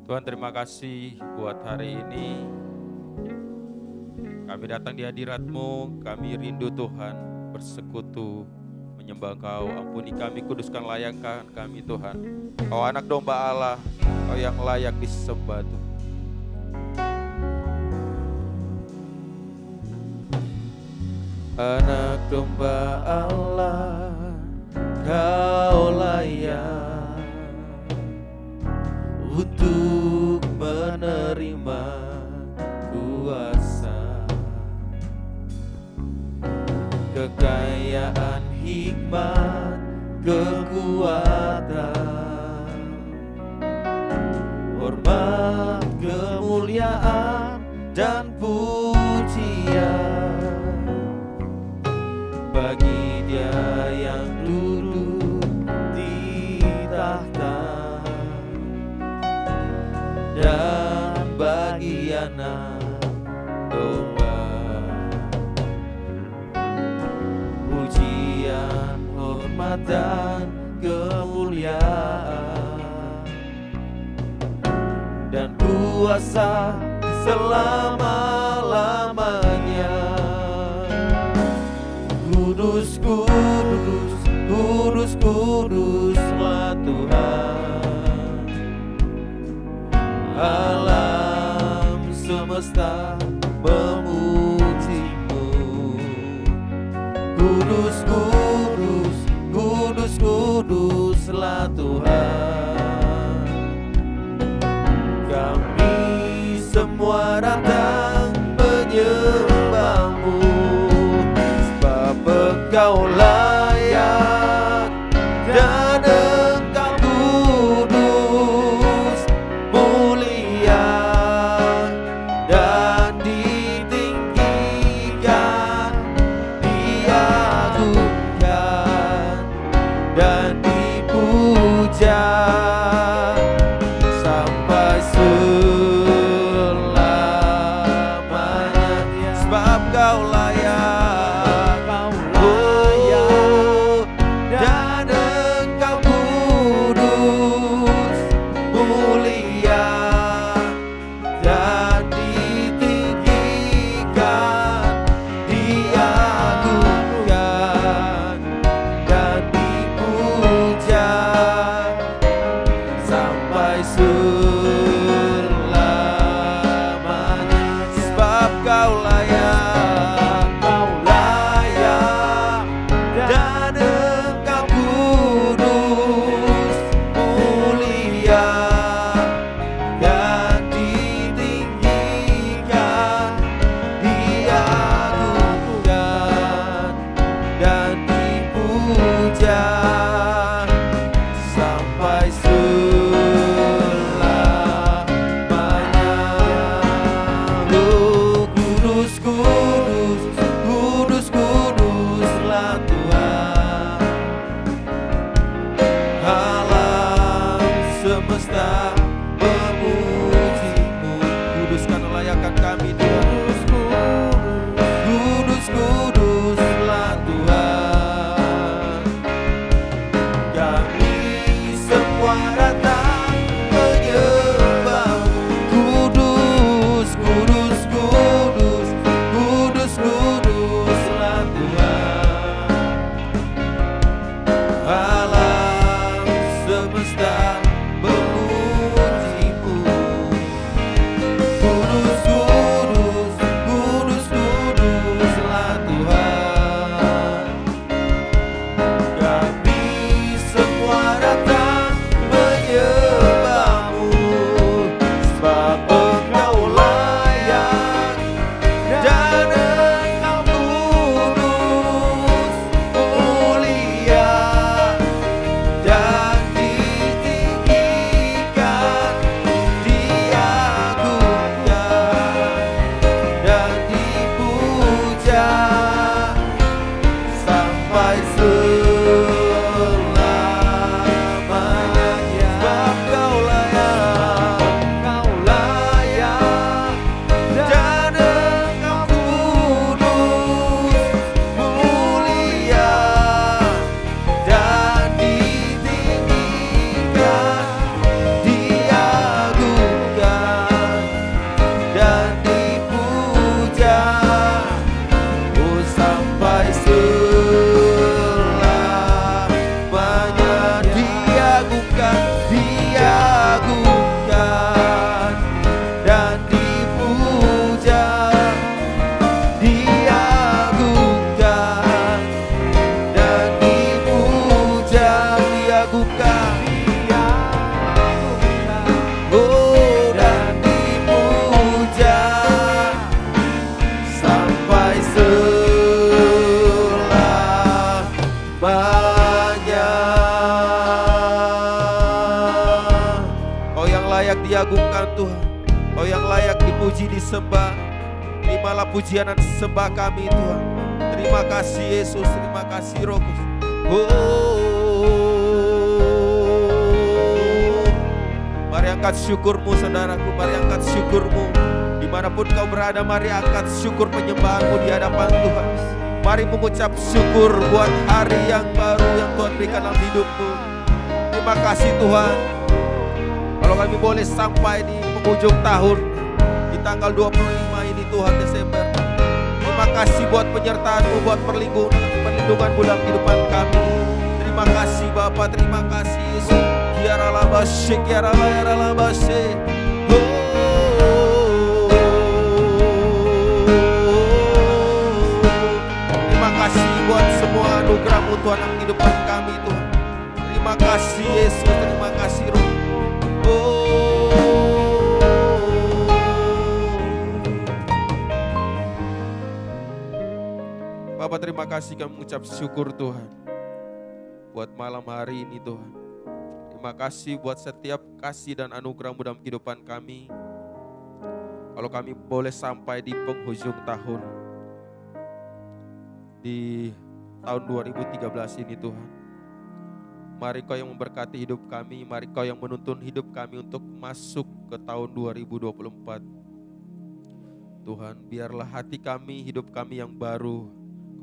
Tuhan, terima kasih buat hari ini. Kami datang di hadirat-Mu, kami rindu Tuhan bersekutu, menyembah Engkau. Ampuni kami, kuduskan, layakkan kami Tuhan. Kau anak domba Allah, Kau yang layak disembah Tuhan. Anak domba Allah, Kau layak untuk menerima kuasa, kekayaan, hikmat, kekuatan, hormat, kemuliaan, dan pujian bagi Dia yang duduk di tahta, dan bagi anak domba. Pujian, hormat, dan kemuliaan, dan kuasa selama-lamanya. Kudus, kudus, kudus, kuduslah Tuhan. Alam semesta memuji-Mu. Kudus, kudus, kudus, kuduslah Tuhan. Kami semua datang menyembah-Mu, sebab Engkau layak dan Engkau kudus, mulia dan ditinggikan, diagungkan dan dipuja sampai selamanya, sebab Kau layak. Dan Engkau kudus, mulia dan ditinggikan, diagungkan dan dipuja sampai selamanya, sebab Kau layak, Kau layak, dan Engkau kudus, mulia dan ditinggikan, diagungkan dan dipuja sampai selamanya. Oh, kudus, kudus, kudus, kuduslah Tuhan. Alam semesta memuji-Mu. Kuduskan, layakkan kami Tuhan. Kudus, kuduslah Tuhan. diagungkan, oh dan dipuja sampai selamanya. Kau yang layak diagungkan Tuhan, Kau yang layak dipuji disembah. Terimalah pujian dan sembah kami Tuhan. Terima kasih Yesus, terima kasih Roh Kudus. Mari angkat syukurmu saudaraku, mari angkat syukurmu. Dimanapun kau berada, mari angkat syukur penyembahanmu di hadapan Tuhan. Mari mengucap syukur buat hari yang baru yang Tuhan berikan dalam hidupmu. Terima kasih Tuhan. Kalau kami boleh sampai di penghujung tahun, di tanggal 25 ini Tuhan Desember. Terima kasih buat penyertaan-Mu, buat perlindungan-Mu dalam kehidupan kami. Terima kasih Bapa, terima kasih Yesus. Kiaralabashe, kiaralayaralabashe. Terima kasih buat semua anugerah-Mu Tuhan dalam kehidupan kami Tuhan. Terima kasih Yesus, terima kasih Roh. Bapak terima kasih kami mengucap syukur Tuhan buat malam hari ini Tuhan. Terima kasih buat setiap kasih dan anugerah-Mu dalam kehidupan kami. Kalau kami boleh sampai di penghujung tahun, di tahun 2013 ini Tuhan. Mari Kau yang memberkati hidup kami, mari Kau yang menuntun hidup kami untuk masuk ke tahun 2024. Tuhan, biarlah hati kami, hidup kami yang baru,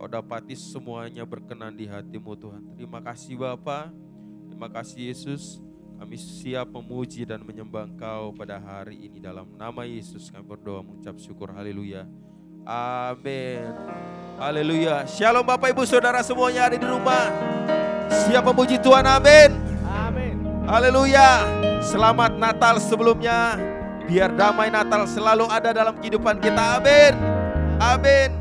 Kau dapati semuanya berkenan di hati-Mu Tuhan. Terima kasih Bapa, terima kasih Yesus. Kami siap memuji dan menyembah Engkau pada hari ini. Dalam nama Yesus kami berdoa mengucap syukur. Haleluya. Amin. Haleluya. Shalom Bapak Ibu Saudara semuanya ada di rumah. Siap memuji Tuhan. Amin. Amin. Haleluya. Selamat Natal sebelumnya. Biar damai Natal selalu ada dalam kehidupan kita. Amin. Amin.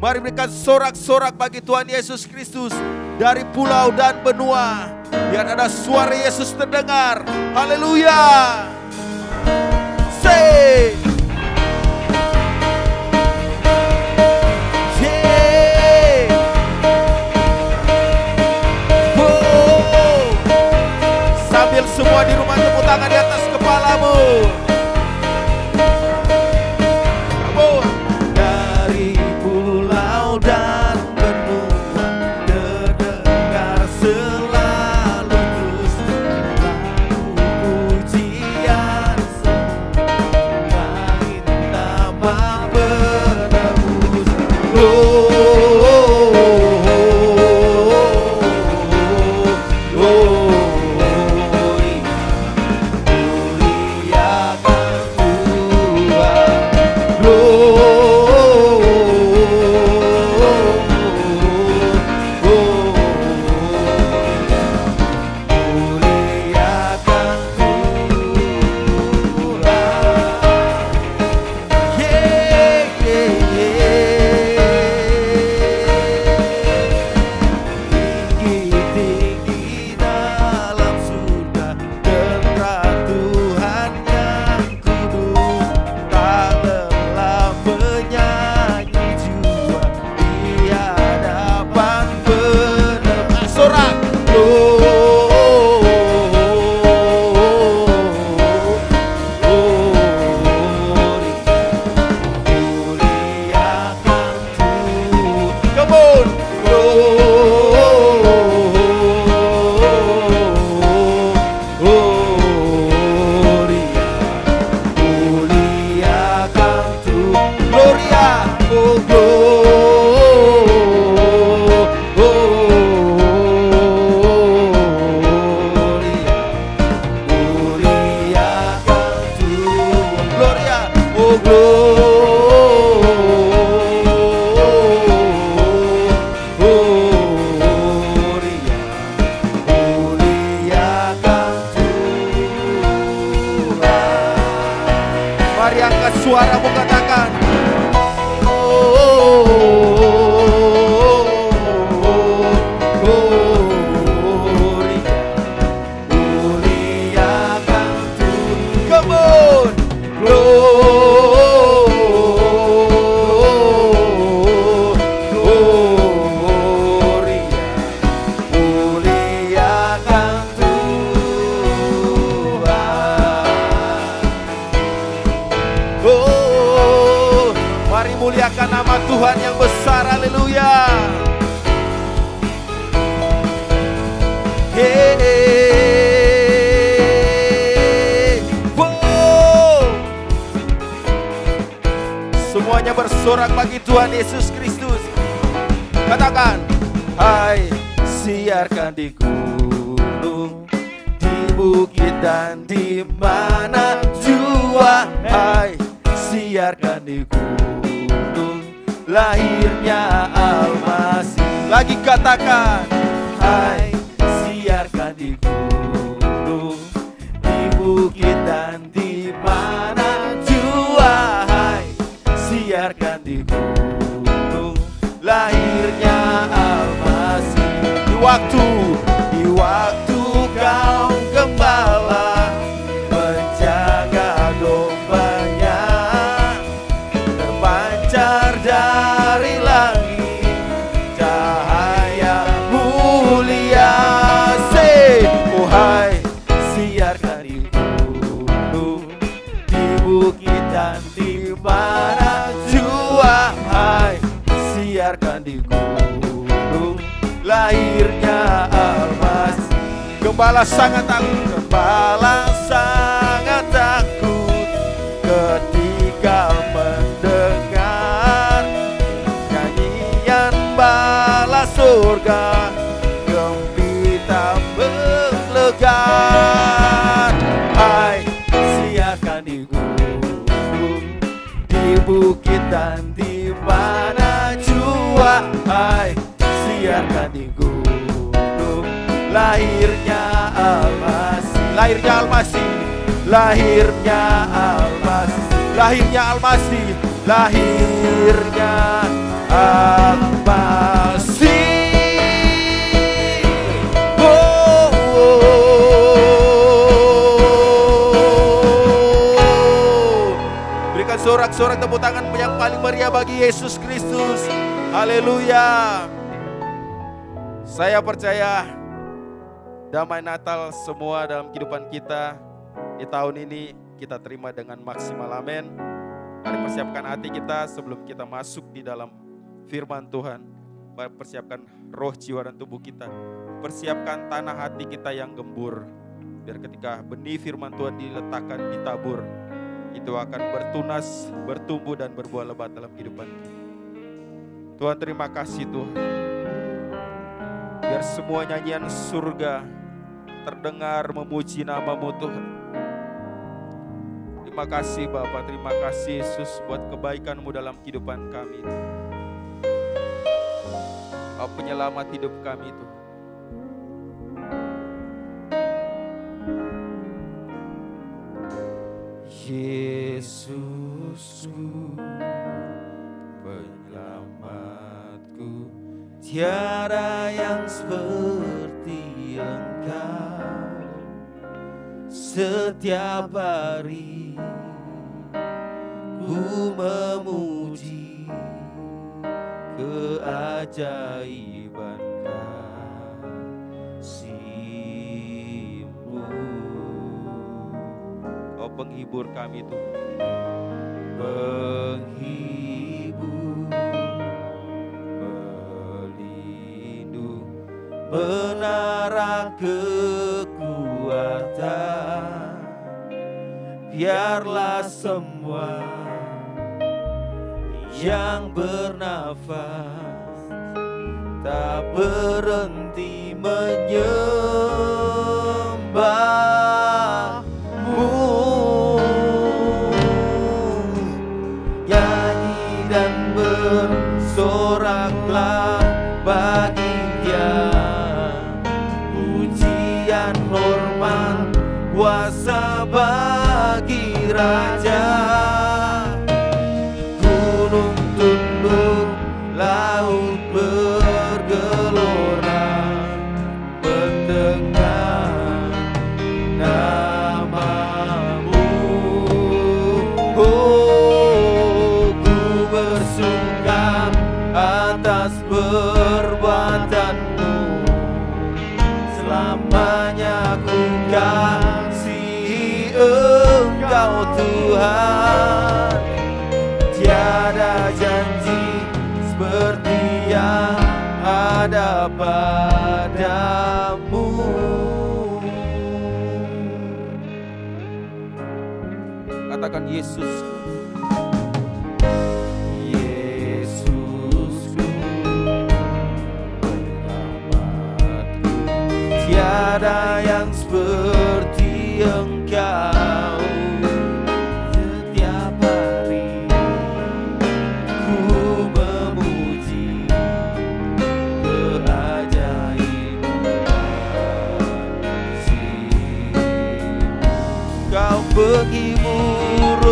Mari berikan sorak-sorak bagi Tuhan Yesus Kristus dari pulau dan benua. Biar ada suara Yesus terdengar. Haleluya. Say. Yeah. Wow. Sambil semua di rumah tepuk tangan di atas kepalamu. Dan benua terdengar selalu terus lagu pujian sembah nama penebus. Tuhan yang besar, haleluya. Semuanya bersorak bagi Tuhan Yesus Kristus. Katakan, hai, siarkan di gunung, di bukit dan di mana jua. Hai, siarkan di gunung, lahirnya Almasih. Lagi katakan, hai, siarkan di gunung, di bukit dan di mana jua. Hai, siarkan di gunung, lahirnya Almasih. Di waktu kau gembala menjaga dombanya, terpancar dari langit cahaya mulia. Oh hai, siarkan di gunung, di bukit dan di mana jua. Hai, siarkan di gunung, lahirnya Almasih. Gembala sangat takut, gembala sangat takut ketika mendengar nyanyian bala surga, gembira menggelegar. Hai, siarkan di gunung, di bukit dan di mana jua. Hai, siarkan di gunung, lahirnya Almasih. Lahirnya Almasih, lahirnya Almasih, lahirnya Almasih, lahirnya Almasih. Oh, berikan sorak-sorak tepuk tangan yang paling meriah bagi Yesus Kristus. Haleluya. Saya percaya damai Natal semua dalam kehidupan kita di tahun ini kita terima dengan maksimal, amin. Mari persiapkan hati kita sebelum kita masuk di dalam firman Tuhan. Mari persiapkan roh, jiwa, dan tubuh kita. Persiapkan tanah hati kita yang gembur. Biar ketika benih firman Tuhan diletakkan, ditabur, itu akan bertunas, bertumbuh, dan berbuah lebat dalam kehidupan kita. Tuhan, terima kasih Tuhan. Biar semua nyanyian surga terdengar memuji nama-Mu Tuhan. Terima kasih Bapa, terima kasih Yesus buat kebaikan-Mu dalam kehidupan kami. Kau penyelamat hidup kami Tuhan. Yesusku, penyelamatku, tiada yang seperti Engkau. Setiap hari ku memuji keajaiban kasih-Mu. Kau penghibur kami Tuhan, penghibur, pelindung, menara kekuatan. Biarlah semua yang bernafas tak berhenti menyembah-Mu. Nyanyi dan bersoraklah bagi Dia, pujian, hormat, kuasa bagi Raja. Gunung tunduk, laut bergelora, mendengar nama-Mu. Oh, ku bersuka atas perbuatan-Mu, selamanya ku kasihi Engkau Tuhan. Tiada janji padamu. Katakan Yesus. Yesusku, penyelamatku, tiada yang seperti Engkau. Setiap hari ku memuji keajaiban kasih-Mu. Kau penghibur,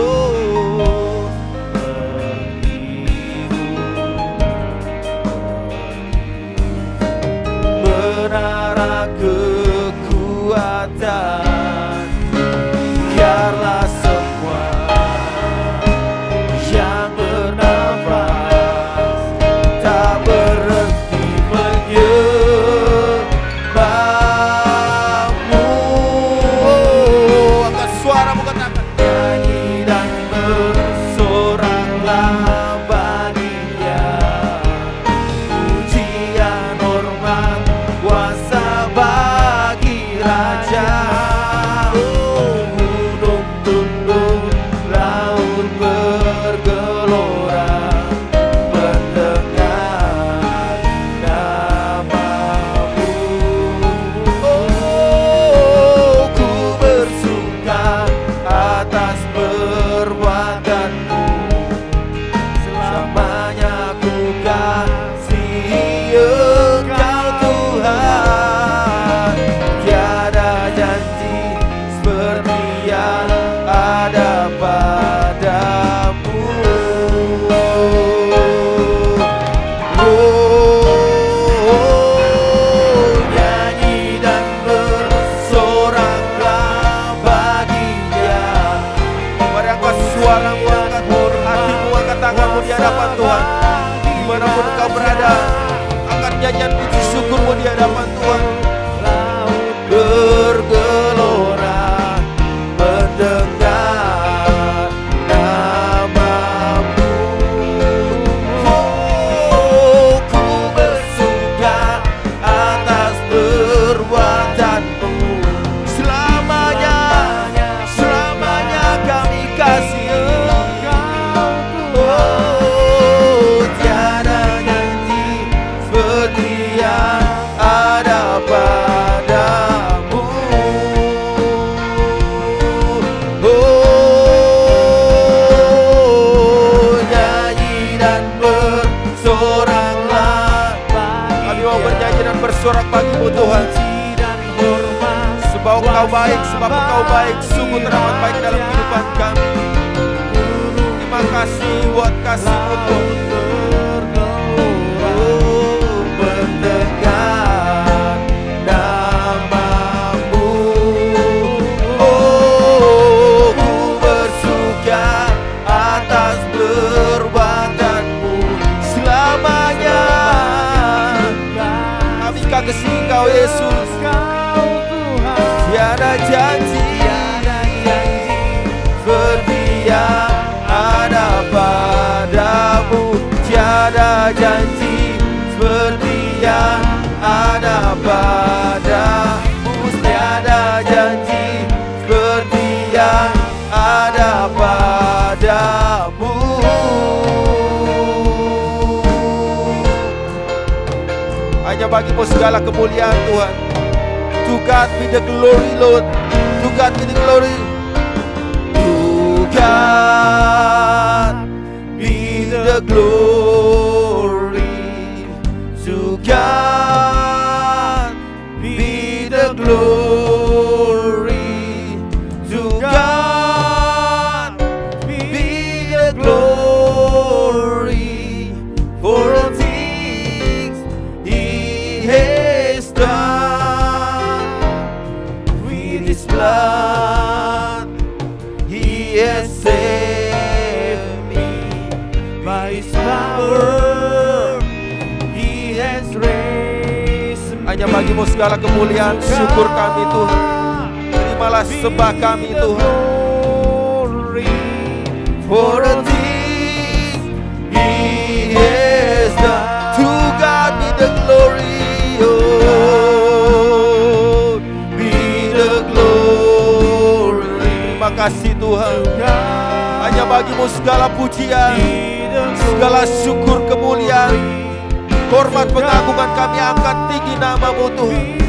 menara kekuatan, biarlah semua yang bernafas tak berhenti menyembah-Mu. Angkat suaramu, katakan nyanyi dan bersoraklah bagi Dia, pujian hormat kuasa bagi Raja. Gunung tunduk, laut bergelora mendengar nama-Mu. Oh, ku bersuka atas perbuatan-Mu, selamanya ku kasihi Engkau Tuhan. Tiada janji seperti yang ada padamu. Oh, nyanyi dan bersoraklah bagi Dia. Mari angkat suaramu, angkat hatimu, angkat tanganmu di hadapan Tuhan. Dimanapun engkau berada, angkat nyanyian puji syukurmu di hadapan Tuhan. Laut bergelora mendengar nama-Mu. Oh, ku bersuka atas perbuatan-Mu, selamanya, selamanya kami kasih Engkau. Oh, tiada janji seperti yang ada padamu. Oh, nyanyi dan bersoraklah. Kami mau bernyanyi dan bersorak bagi-Mu Tuhan. Sebab Engkau baik, sebab Engkau baik, sungguh teramat baik dalam kehidupan kami. Terima kasih buat kasih-Mu Tuhan. Oh, mendengar nama-Mu. Oh, ku bersuka atas perbuatan-Mu, selamanya kami kasih Engkau Yesus. Tiada janji seperti yang ada padamu. Tiada janji seperti yang ada padamu. Tiada janji seperti yang ada padamu. Hanya bagi-Mu segala kemuliaan Tuhan. To God be the glory, Lord. To God be the glory. To God be the glory. To God be the glory. To God be the glory for all things He has done. His blood, He has saved me. By His power, He has raised me. Hanya bagi-Mu segala kemuliaan, syukur kami Tuhan. Terimalah sembah kami Tuhan. For the things He has done, to God be the glory. Terima kasih Tuhan. Hanya bagimu segala pujian, segala syukur kemuliaan, hormat pengagungan kami angkat tinggi namamu Tuhan.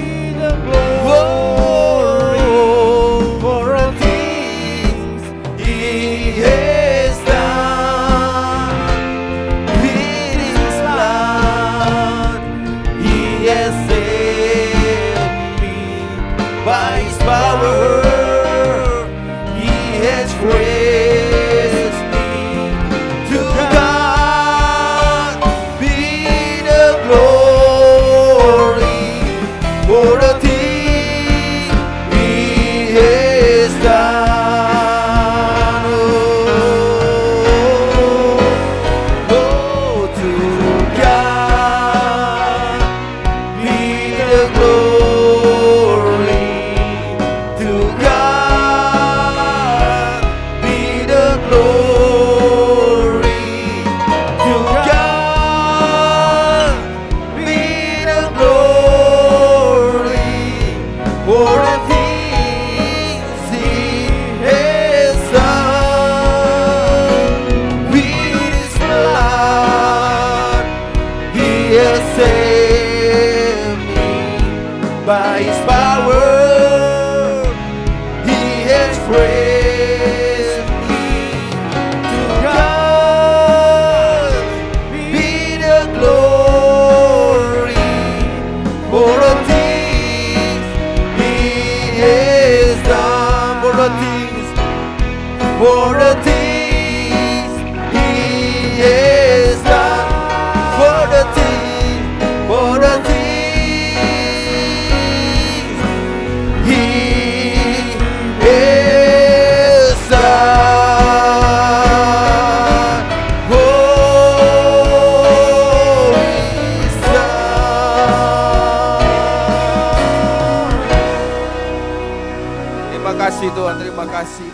Tuhan, terima kasih.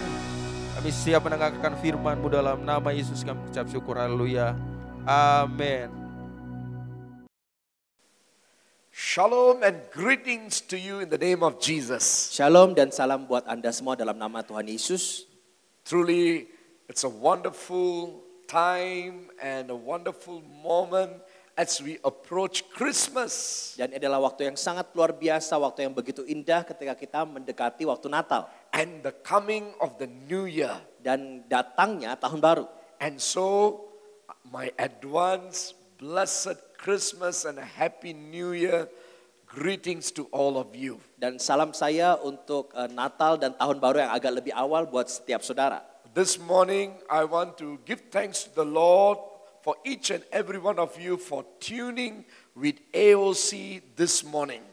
Kami siap mendengarkan firman-Mu dalam nama Yesus kami ucap syukur. Haleluya. Amin. Shalom and greetings to you in the name of Jesus. Shalom dan salam buat Anda semua dalam nama Tuhan Yesus. Truly, it's a wonderful time and a wonderful moment as we approach Christmas. Dan adalah waktu yang sangat luar biasa, waktu yang begitu indah ketika kita mendekati waktu Natal. And the coming of the new year. Dan datangnya tahun baru. And so, my advance blessed Christmas and a happy new year greetings to all of you. Dan salam saya untuk Natal dan tahun baru yang agak lebih awal buat setiap saudara. This morning I want to give thanks to the Lord for each and every one of you for tuning with AOC this morning.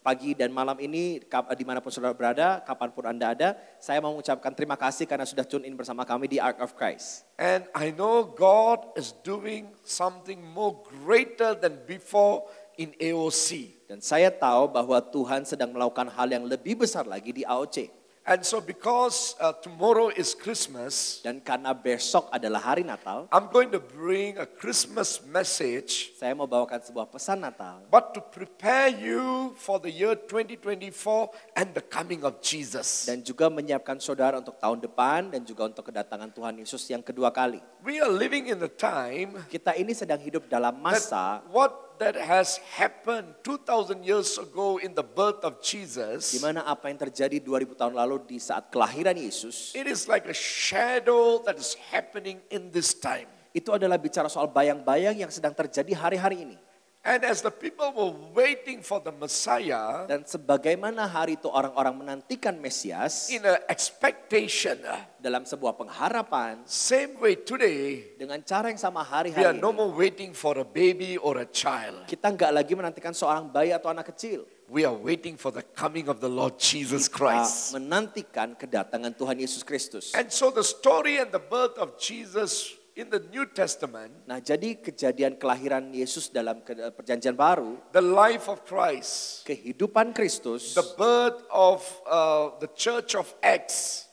Pagi dan malam ini, dimanapun saudara berada, kapanpun Anda ada, saya mau mengucapkan terima kasih karena sudah tune in bersama kami di Ark of Christ. And I know God is doing something more greater than before in AOC. Dan saya tahu bahwa Tuhan sedang melakukan hal yang lebih besar lagi di AOC. And so because tomorrow is Christmas, dan karena besok adalah hari Natal, I'm going to bring a Christmas message. Saya mau bawakan sebuah pesan Natal. But to prepare you for the year 2024 and the coming of Jesus. Dan juga menyiapkan saudara untuk tahun depan dan juga untuk kedatangan Tuhan Yesus yang kedua kali. We are living in the time. Kita ini sedang hidup dalam masa that has happened 2000 years ago in the birth of Jesus. Di mana apa yang terjadi 2000 tahun lalu di saat kelahiran Yesus. It is like a shadow that is happening in this time. Itu adalah bicara soal bayang-bayang yang sedang terjadi hari-hari ini. And as the people were waiting for the Messiah, dan sebagaimana hari itu orang-orang menantikan Mesias, in an expectation, dalam sebuah pengharapan, same way today, dengan cara yang sama hari-hari we are no more waiting for a baby or a child. Kita nggak lagi menantikan seorang bayi atau anak kecil. We are waiting for the coming of the Lord Jesus Christ. Kita menantikan kedatangan Tuhan Yesus Kristus. And so the story and the birth of Jesus in the New Testament, nah jadi kejadian kelahiran Yesus dalam perjanjian baru, the life of Christ, kehidupan Kristus, the birth of the Church of Acts,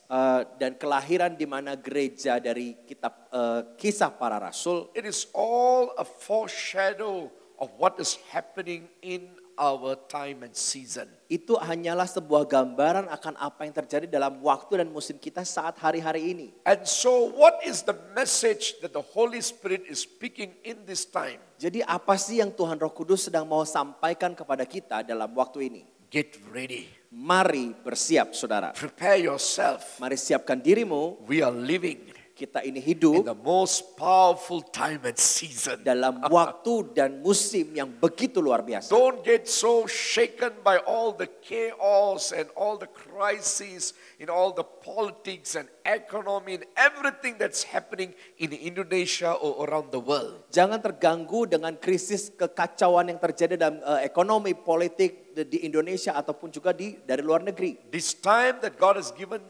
dan kelahiran di mana gereja dari kitab Kisah Para Rasul, it is all a foreshadow of what is happening in our time and season. Itu hanyalah sebuah gambaran akan apa yang terjadi dalam waktu dan musim kita saat hari-hari ini. And so what is the message that the Holy Spirit is speaking in this time? Jadi apa sih yang Tuhan Roh Kudus sedang mau sampaikan kepada kita dalam waktu ini? Get ready. Mari bersiap, saudara. Prepare yourself. Mari siapkan dirimu. We are living Kita ini in hidup the most powerful time and season. dalam waktu dan musim yang begitu luar biasa. Don't get so shaken by all the chaos and all the crises in all the politics and economy and everything that's happening in Indonesia or around the world. Jangan terganggu dengan krisis kekacauan yang terjadi dalam ekonomi, politik di Indonesia ataupun juga dari luar negeri. This time that God has given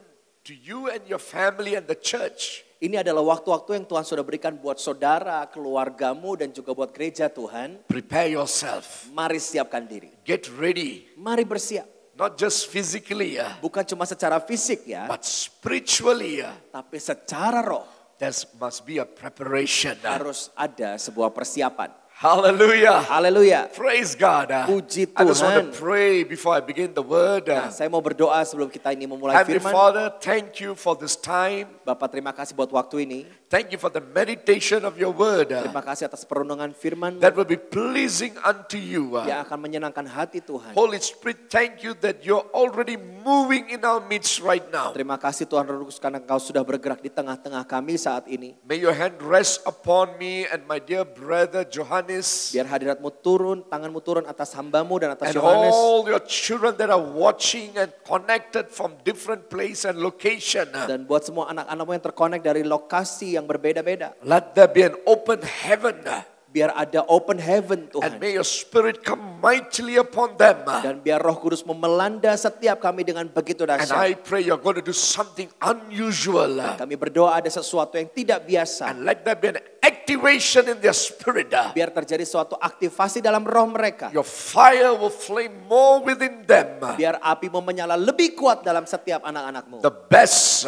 to you and your family and the church, Ini adalah waktu-waktu yang Tuhan sudah berikan buat saudara, keluargamu dan juga buat gereja Tuhan. prepare yourself. Mari siapkan diri. Get ready. Mari bersiap. Not just physically, Bukan cuma secara fisik ya, but spiritually. tapi secara roh There must be a preparation. harus ada sebuah persiapan. Hallelujah. Haleluya. Praise God. Puji I just want Tuhan. to pray before I begin the word. Nah, saya mau berdoa sebelum kita ini memulai Heavenly firman. Father, thank you for this time. Bapak, terima kasih buat waktu ini. Thank you for the meditation of your word Terima kasih atas perenungan firman that will be pleasing unto you. yang akan menyenangkan hati Tuhan. Holy Spirit, thank you that you're already moving in our midst right now. Terima kasih Tuhan Roh Kudus karena Engkau sudah bergerak di tengah-tengah kami saat ini. May your hand rest upon me and my dear brother Johannes Biar hadiratmu turun, tanganmu turun atas hambamu dan atas and Yohanes. all your children that are watching and connected from different place and location. Dan buat semua anak-anakmu yang terkonek dari lokasi yang berbeda-beda. Let there be an open heaven Biar ada open heaven and Tuhan. may your spirit come mightily upon them. Dan biar Roh Kudus memelanda setiap kami dengan begitu And dahsyat. I pray you're going to do something unusual. Kami berdoa ada sesuatu yang tidak biasa. And let there be an activation in their spirit. Biar terjadi suatu aktivasi dalam roh mereka. Your fire will flame more within them. Biar apimu menyala lebih kuat dalam setiap anak-anakmu. The best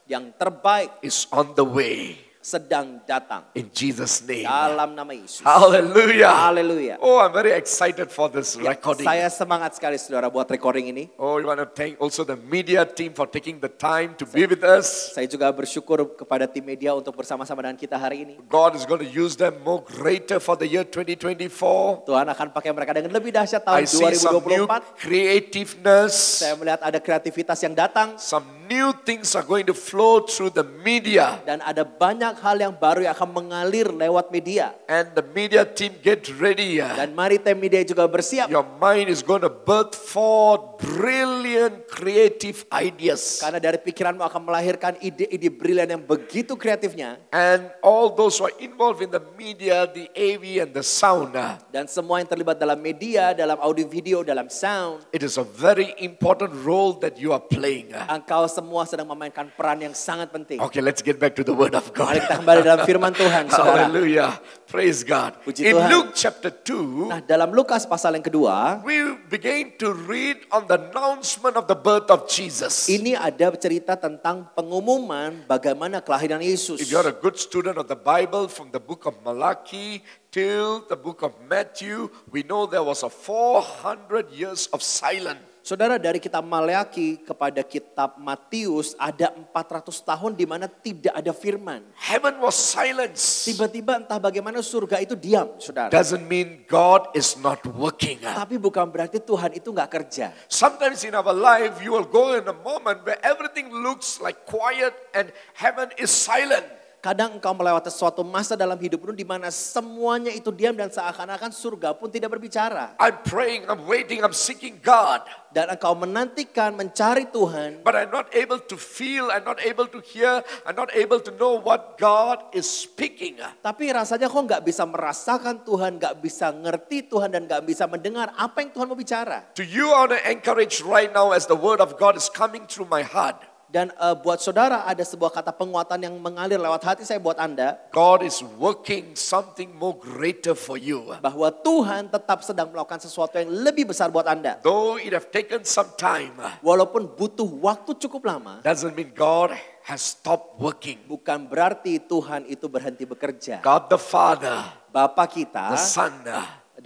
Yang terbaik is on the way. sedang datang. In Jesus' name. Dalam nama Yesus. Hallelujah. Haleluya. Oh, I'm very excited for this recording. Saya semangat sekali saudara buat recording ini. Oh, we want to thank also the media team for taking the time to be with us. Saya juga bersyukur kepada tim media untuk bersama-sama dengan kita hari ini. God is going to use them more greater for the year 2024. Tuhan akan pakai mereka dengan lebih dahsyat I tahun see some new 2024. creativeness. Saya melihat ada kreativitas yang datang. Some new things are going to flow through the media. Dan ada banyak hal yang baru yang akan mengalir lewat media. And the media team get ready. Dan mari tim media juga bersiap. Your mind is going to birth forth brilliant creative ideas. Karena dari pikiranmu akan melahirkan ide-ide brilian yang begitu kreatifnya. And all those who are involved in the media, the AV and the sound. Dan semua yang terlibat dalam media, dalam audio video, dalam sound. It is a very important role that you are playing. Engkau semua sedang memainkan peran yang sangat penting. Okay, let's get back to the word of Mari God. kita kembali dalam firman Tuhan, saudara. Hallelujah. Praise God. Puji In Tuhan. Luke chapter 2, Nah, dalam Lukas pasal yang kedua, we begin to read on the announcement of the birth of Jesus. ini ada cerita tentang pengumuman bagaimana kelahiran Yesus. If you're a good student of the Bible from the book of Malachi till the book of Matthew, we know there was a 400 years of silence. Saudara, dari kitab Maleaki kepada kitab Matius ada 400 tahun di mana tidak ada firman. Heaven was silence. Tiba-tiba entah bagaimana surga itu diam, saudara. Doesn't mean God is not working. Tapi bukan berarti Tuhan itu nggak kerja. Sometimes in our life, you will go in a moment where everything looks like quiet and heaven is silent. Kadang engkau melewati suatu masa dalam hidupmu di mana semuanya itu diam dan seakan-akan surga pun tidak berbicara. I'm praying, I'm waiting, I'm seeking God. Dan engkau menantikan, mencari Tuhan. But I'm not able to feel, I'm not able to hear, I'm not able to know what God is speaking. Tapi rasanya kok nggak bisa merasakan Tuhan, nggak bisa ngerti Tuhan, dan nggak bisa mendengar apa yang Tuhan mau bicara. To you, I want to encourage right now as the word of God is coming through my heart. Dan buat saudara ada sebuah kata penguatan yang mengalir lewat hati saya buat Anda. God is working something more greater for you. Bahwa Tuhan tetap sedang melakukan sesuatu yang lebih besar buat Anda. Though it have taken some time, Walaupun butuh waktu cukup lama. doesn't mean God has stopped working. Bukan berarti Tuhan itu berhenti bekerja. God the Father, Bapa kita the Son,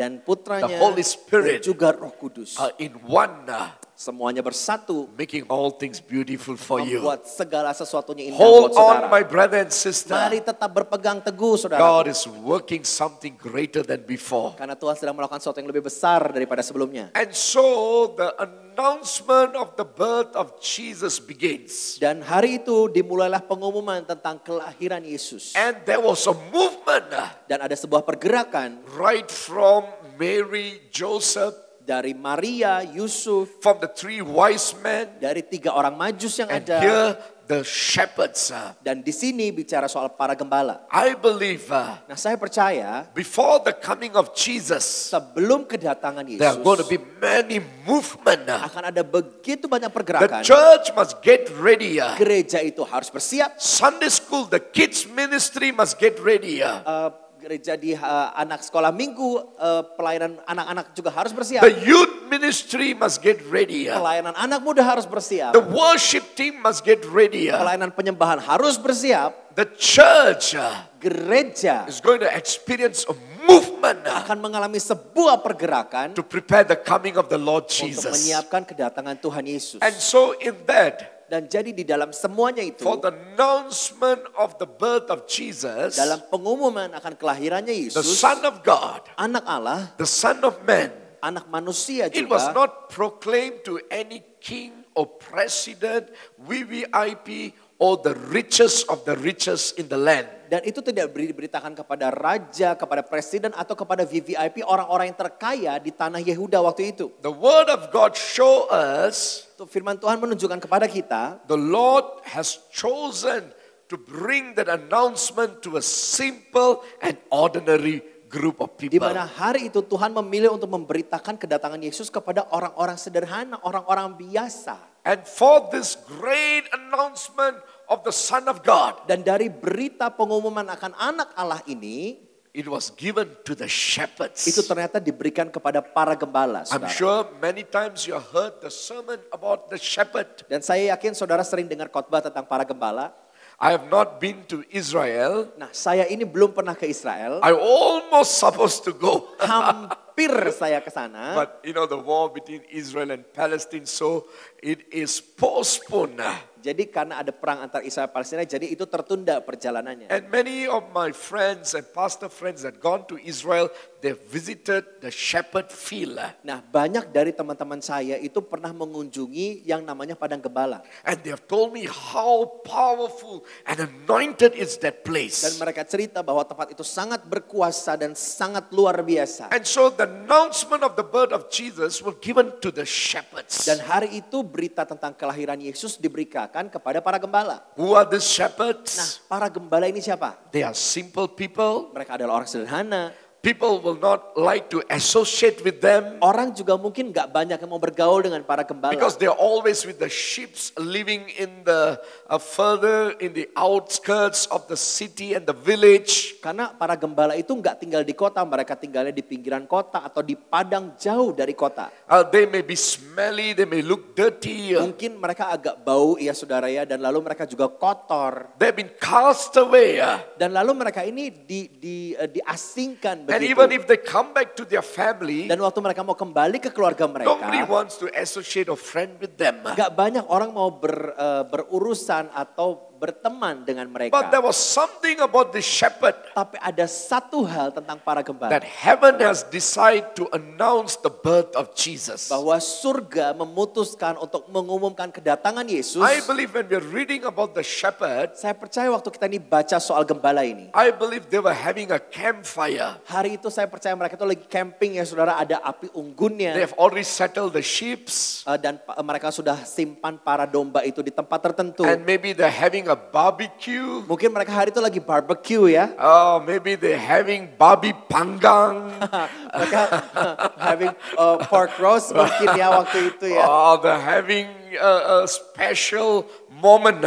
dan putranya The Holy Spirit dan juga Roh Kudus. are in one, Semuanya bersatu making all things beautiful for you. membuat segala sesuatunya indah Hold buat saudara. on, my brother and sister. Mari tetap berpegang teguh saudara. God is working something greater than before. Karena Tuhan sedang melakukan sesuatu yang lebih besar daripada sebelumnya. And so the announcement of the birth of Jesus begins. Dan hari itu dimulailah pengumuman tentang kelahiran Yesus. And there was a movement Dan ada sebuah pergerakan right from Mary, Joseph, dari Maria, Yusuf, from the three wise men, dari 3 orang majus yang and ada. here the shepherds. Dan di sini bicara soal para gembala. I believe Nah saya percaya before the coming of Jesus, sebelum kedatangan there are going to Yesus be many movement. akan ada begitu banyak The pergerakan. church must get ready. Gereja itu harus bersiap. Sunday school, the kids ministry must get ready. Gereja di anak sekolah minggu, pelayanan anak-anak juga harus bersiap. The youth ministry must get ready. Pelayanan anak muda harus bersiap. The worship team must get ready. Pelayanan penyembahan harus bersiap. The church Gereja is going to experience a movement akan mengalami sebuah pergerakan to prepare the coming of the Lord untuk Jesus. menyiapkan kedatangan Tuhan Yesus. And so in that, Dan jadi di dalam semuanya itu, for the announcement of the birth of Jesus, dalam pengumuman akan kelahirannya the Yesus, Son of God, anak Allah, the Son of Man, anak manusia it was juga, not proclaimed to any king or president, VVIP, or the richest of the richest in the land. dan itu tidak diberitakan kepada raja, kepada presiden, atau kepada VVIP, orang-orang yang terkaya di tanah Yehuda waktu itu. The word of God show us Firman Tuhan menunjukkan kepada kita, the Lord has chosen to bring that announcement to a simple and ordinary group of di people. mana hari itu Tuhan memilih untuk memberitakan kedatangan Yesus kepada orang-orang sederhana, orang-orang biasa. And for this great announcement of the Son of God, Dan dari berita pengumuman akan anak Allah ini, it was given to the shepherds. itu ternyata diberikan kepada para gembala, I'm saudara. sure many times you heard the sermon about the shepherd. Dan saya yakin saudara sering dengar khotbah tentang para gembala. I have not been to Israel. Nah, saya ini belum pernah ke Israel. I almost supposed to go. Hampir saya ke sana. But you know the war between Israel and Palestine, so it is postponed. Jadi karena ada perang antar Israel dan Palestina, jadi itu tertunda perjalanannya. And many of my friends and pastor friends that gone to Israel, they visited the shepherd field. Nah, banyak dari teman-teman saya itu pernah mengunjungi yang namanya padang gembala. And they have told me how powerful and anointed is that Dan place. mereka cerita bahwa tempat itu sangat berkuasa dan sangat luar biasa. And so the announcement of the birth of Jesus was given to the shepherds. Dan hari itu berita tentang kelahiran Yesus diberikan kepada para gembala. Who are these Nah, shepherds? para gembala ini siapa? They are simple people. Mereka adalah orang sederhana. People will not like to associate with them Orang juga mungkin gak banyak yang mau bergaul dengan para gembala. because they are always with the sheep living in the further in the outskirts of the city and the village. Karena para gembala itu gak tinggal di kota, mereka tinggalnya di pinggiran kota atau di padang jauh dari kota. They may be smelly, they may look dirty. Mungkin mereka agak bau ya saudara ya, dan lalu mereka juga kotor. They've been cast away. Dan lalu mereka ini diasingkan And begitu. even if they come back to their family, Dan waktu mereka mau kembali ke keluarga nobody mereka, wants to associate or friend with them. gak banyak orang mau berurusan atau berteman dengan mereka. But there was something about the shepherd Tapi ada satu hal tentang para gembala. that heaven has decided to announce the birth of Jesus. Bahwa surga memutuskan untuk mengumumkan kedatangan Yesus. I believe when we're reading about the shepherd, Saya percaya waktu kita ini baca soal gembala ini. I believe they were having a campfire. Hari itu saya percaya mereka itu lagi camping ya saudara. Ada api They unggunnya. have already settled the sheep, Dan mereka sudah simpan para domba itu di tempat tertentu. and maybe they're having a barbecue. Mungkin mereka hari itu lagi barbecue ya. Oh, maybe they're having babi panggang. Mereka having pork roast mungkin ya waktu itu ya. Oh, they're having a special moment.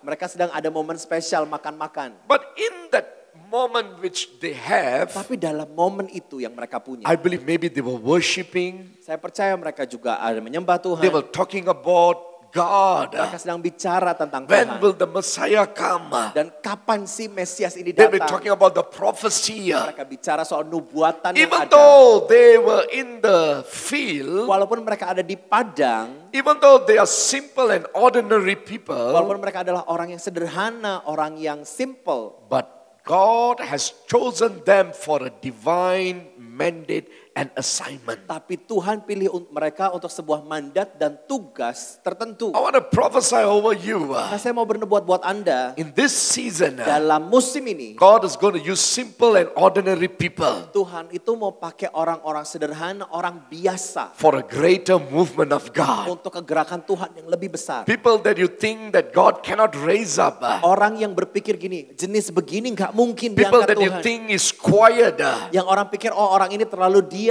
Mereka sedang ada momen spesial makan-makan. But in that moment which they have, Tapi dalam momen itu yang mereka punya. I believe maybe they were worshiping. Saya percaya mereka juga ada menyembah They Tuhan. were talking about God. Mereka sedang bicara tentang When Tuhan. will the Messiah come? Dan kapan sih Mesias ini They were datang? talking about the prophecy. Mereka bicara soal nubuatan yang Even ada. though they were in the field, Walaupun mereka ada di padang, even though they are simple and ordinary people, walaupun mereka adalah orang yang sederhana, orang yang simple, but God has chosen them for a divine mandate and assignment. tapi Tuhan pilih mereka untuk sebuah mandat dan tugas tertentu. I want to prophesy over you. Nah, saya mau bernubuat buat Anda, In this season, dalam musim ini, God is going to use simple and ordinary people Tuhan itu mau pakai orang-orang sederhana, orang biasa, for a greater movement of God. untuk kegerakan Tuhan yang lebih besar. People that you think that God cannot raise up. Orang yang berpikir gini, jenis begini nggak mungkin People diangkat that you Tuhan. think is quiet. Yang orang pikir, oh orang ini terlalu diam.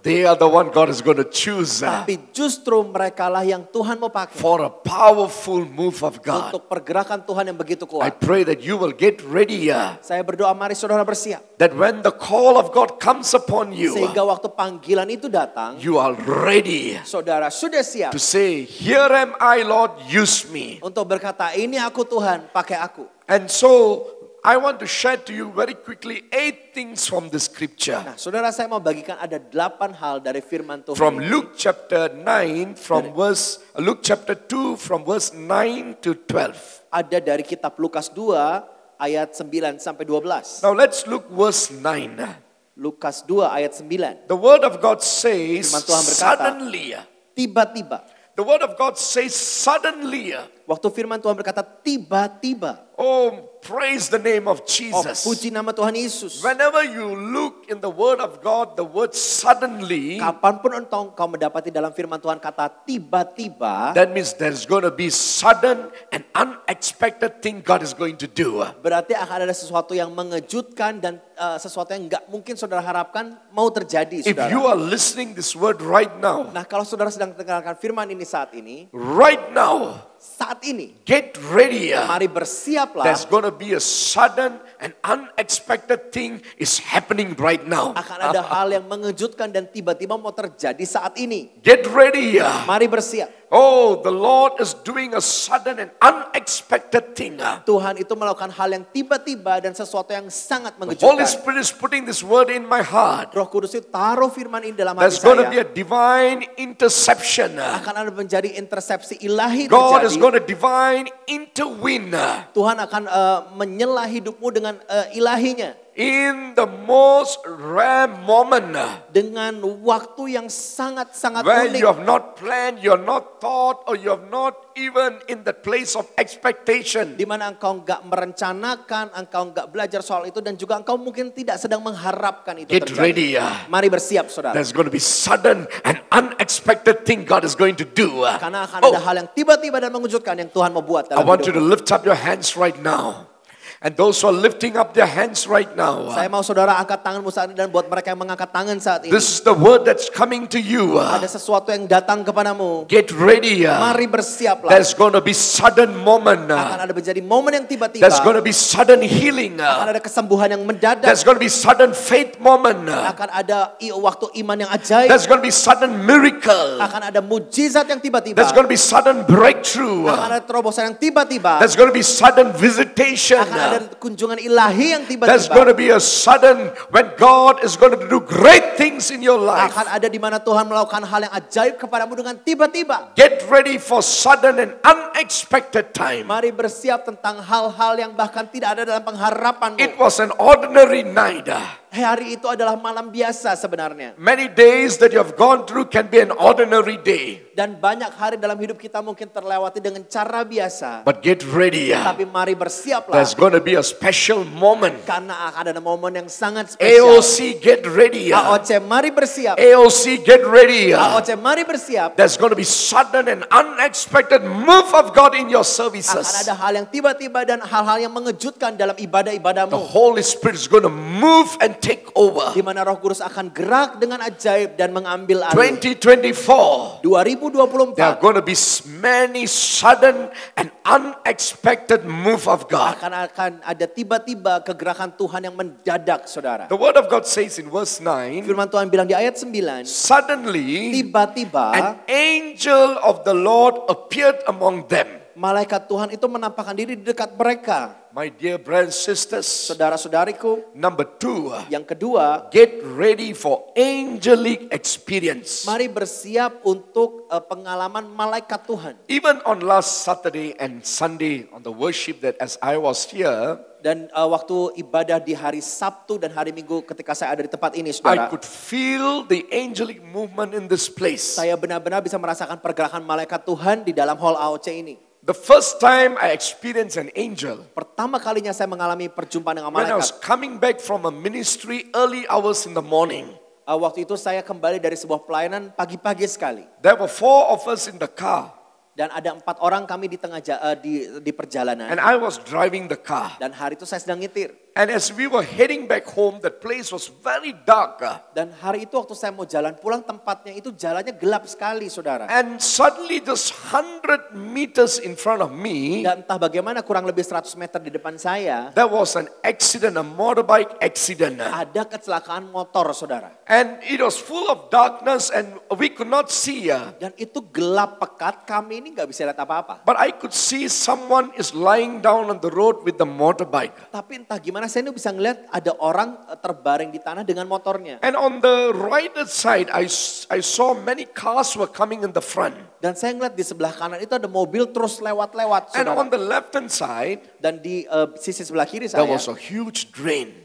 They are the one God is going to choose Tapi justru mereka lah yang Tuhan mau pakai for a powerful move of God. untuk pergerakan Tuhan yang begitu I kuat. pray that you will get ready. Saya berdoa, mari saudara bersiap. That when the call of God comes upon you, Sehingga waktu panggilan itu datang, you are ready saudara sudah siap to say, "Here am I, Lord, use me." untuk berkata, ini aku Tuhan, pakai aku. And so I want to share to you very quickly 8 things from the scripture. Nah, saudara, saya mau bagikan ada 8 hal dari firman Tuhan. From ini. Luke chapter 9, Luke chapter 2, from verse 9 to 12. Ada dari kitab Lukas 2 ayat 9 sampai 12. Now let's look verse 9. Lukas 2 ayat 9. The word of God says, Firman Tuhan berkata, suddenly. Tiba-tiba. The word of God says, suddenly. Waktu firman Tuhan berkata tiba-tiba. Oh, praise the name of Oh, Jesus. puji nama Tuhan Yesus. Whenever you look in the word of God, the word suddenly, Kapanpun engkau mendapati dalam firman Tuhan kata tiba-tiba, that means there's going to be sudden and unexpected thing God is going to do. berarti akan ada sesuatu yang mengejutkan dan sesuatu yang nggak mungkin saudara harapkan mau terjadi, If saudara. you are listening this word right now, Nah, kalau saudara sedang mendengarkan firman ini saat ini, saat ini, get ready. mari bersiaplah. There's going to be a sudden and unexpected thing is happening right now. Akan ada hal yang mengejutkan dan tiba-tiba mau terjadi saat ini. Get ready. Mari bersiap. Oh, the Lord is doing a sudden and unexpected thing. Tuhan itu melakukan hal yang tiba-tiba dan sesuatu yang sangat The Holy mengejutkan. Spirit is putting this word in my heart. Roh Kudus itu taruh firman ini dalam hati There's going to be saya. a divine interception. Akan ada menjadi intersepsi ilahi God is terjadi. going to divine intervene Tuhan akan menyela hidupmu dengan ilahinya. in the most rare moment Dengan waktu yang sangat-sangat where unik. you have not planned, you have not thought, or you have not even in the place of expectation. Di mana engkau enggak merencanakan, engkau enggak belajar soal itu, dan juga engkau mungkin tidak sedang mengharapkan itu Get terjadi. ready. Mari bersiap, saudara. There's going to be sudden and unexpected thing God is going to do. Karena akan ada hal yang tiba-tiba dan mengejutkan yang Tuhan mau buat I dalam want you to hidupmu. lift up your hands right now. And those who are lifting up their hands right now, Saya mau saudara angkat tanganmu saat ini, dan buat mereka yang mengangkat tangan saat ini, this is the word that's coming to you. ada sesuatu yang datang kepadamu. Get ready. Mari bersiaplah. There's going to be sudden moment. Akan ada menjadi momen yang tiba-tiba. There's going to be sudden healing. Akan ada kesembuhan yang mendadak. There's going to be sudden faith moment. Akan ada waktu iman yang ajaib. There's going to be sudden miracle. Akan ada mujizat yang tiba-tiba. There's going to be sudden breakthrough. Akan ada terobosan yang tiba-tiba. There's going to be sudden visitation. Akan ada kunjungan ilahi yang There's going to tiba-tiba. be a sudden when God is going to do great things in your life. Akan ada di mana Tuhan melakukan hal yang ajaib kepadamu dengan tiba-tiba. Get ready for sudden and unexpected time. Mari bersiap tentang hal-hal yang bahkan tidak ada dalam pengharapanmu. It was an ordinary night. Hari itu adalah malam biasa sebenarnya. Many days that you have gone through can be an ordinary day. Dan banyak hari dalam hidup kita mungkin terlewati dengan cara biasa. But get ready. Tapi mari bersiaplah. There's going to be a special moment. Karena akan ada momen yang sangat spesial. AOC, get ready. AOC, mari bersiap. AOC, get ready. AOC, mari bersiap. There's going to be sudden and unexpected move of God in your services. Akan ada hal yang tiba-tiba dan hal-hal yang mengejutkan dalam The ibadah-ibadahmu. Holy Spirit is going to move and take over. Di mana Roh Kudus akan gerak dengan ajaib dan mengambil alih. 2024. 2024 There are going to be many sudden and unexpected move of God. akan ada tiba-tiba kegerakan Tuhan yang mendadak, saudara. The word of God says in verse 9, Firman Tuhan bilang di ayat 9, suddenly tiba-tiba an angel of the Lord appeared among them. malaikat Tuhan itu menampakkan diri di dekat mereka. My dear brothers and sisters, Saudara-saudariku, number 2, yang kedua, get ready for angelic experience. mari bersiap untuk pengalaman malaikat Tuhan. Even on last Saturday and Sunday on the worship that as I was here, Dan waktu ibadah di hari Sabtu dan hari Minggu ketika saya ada di tempat ini, I saudara, could feel the angelic movement in this place. saya benar-benar bisa merasakan pergerakan malaikat Tuhan di dalam hall AOC ini. The first time I experienced an angel, Pertama kalinya saya mengalami perjumpaan dengan when I was malaikat. coming back from a ministry early hours in the morning, Waktu itu saya kembali dari sebuah pelayanan pagi-pagi sekali. there were 4 of us in the car, Dan ada 4 orang kami di tengah di perjalanan. and I was driving the car. Dan hari itu saya sedang nyetir. And as we were heading back home, that place was very dark. Dan hari itu waktu saya mau jalan pulang, tempatnya itu jalannya gelap sekali, saudara. And suddenly just 100 meters in front of me, Dan entah bagaimana kurang lebih 100 meter di depan saya, there was an accident, a motorbike accident. ada kecelakaan motor, saudara. And it was full of darkness and we could not see. Dan itu gelap pekat, kami ini nggak bisa lihat apa-apa. But I could see someone is lying down on the road with the motorbike. Tapi entah gimana saya ini bisa ngeliat ada orang terbaring di tanah dengan motornya. And on the right side, I saw many cars were coming in the front. Dan saya ngeliat di sebelah kanan itu ada mobil terus lewat-lewat, And saudara. on the left hand side, Dan di sisi sebelah kiri there saya was a huge drain.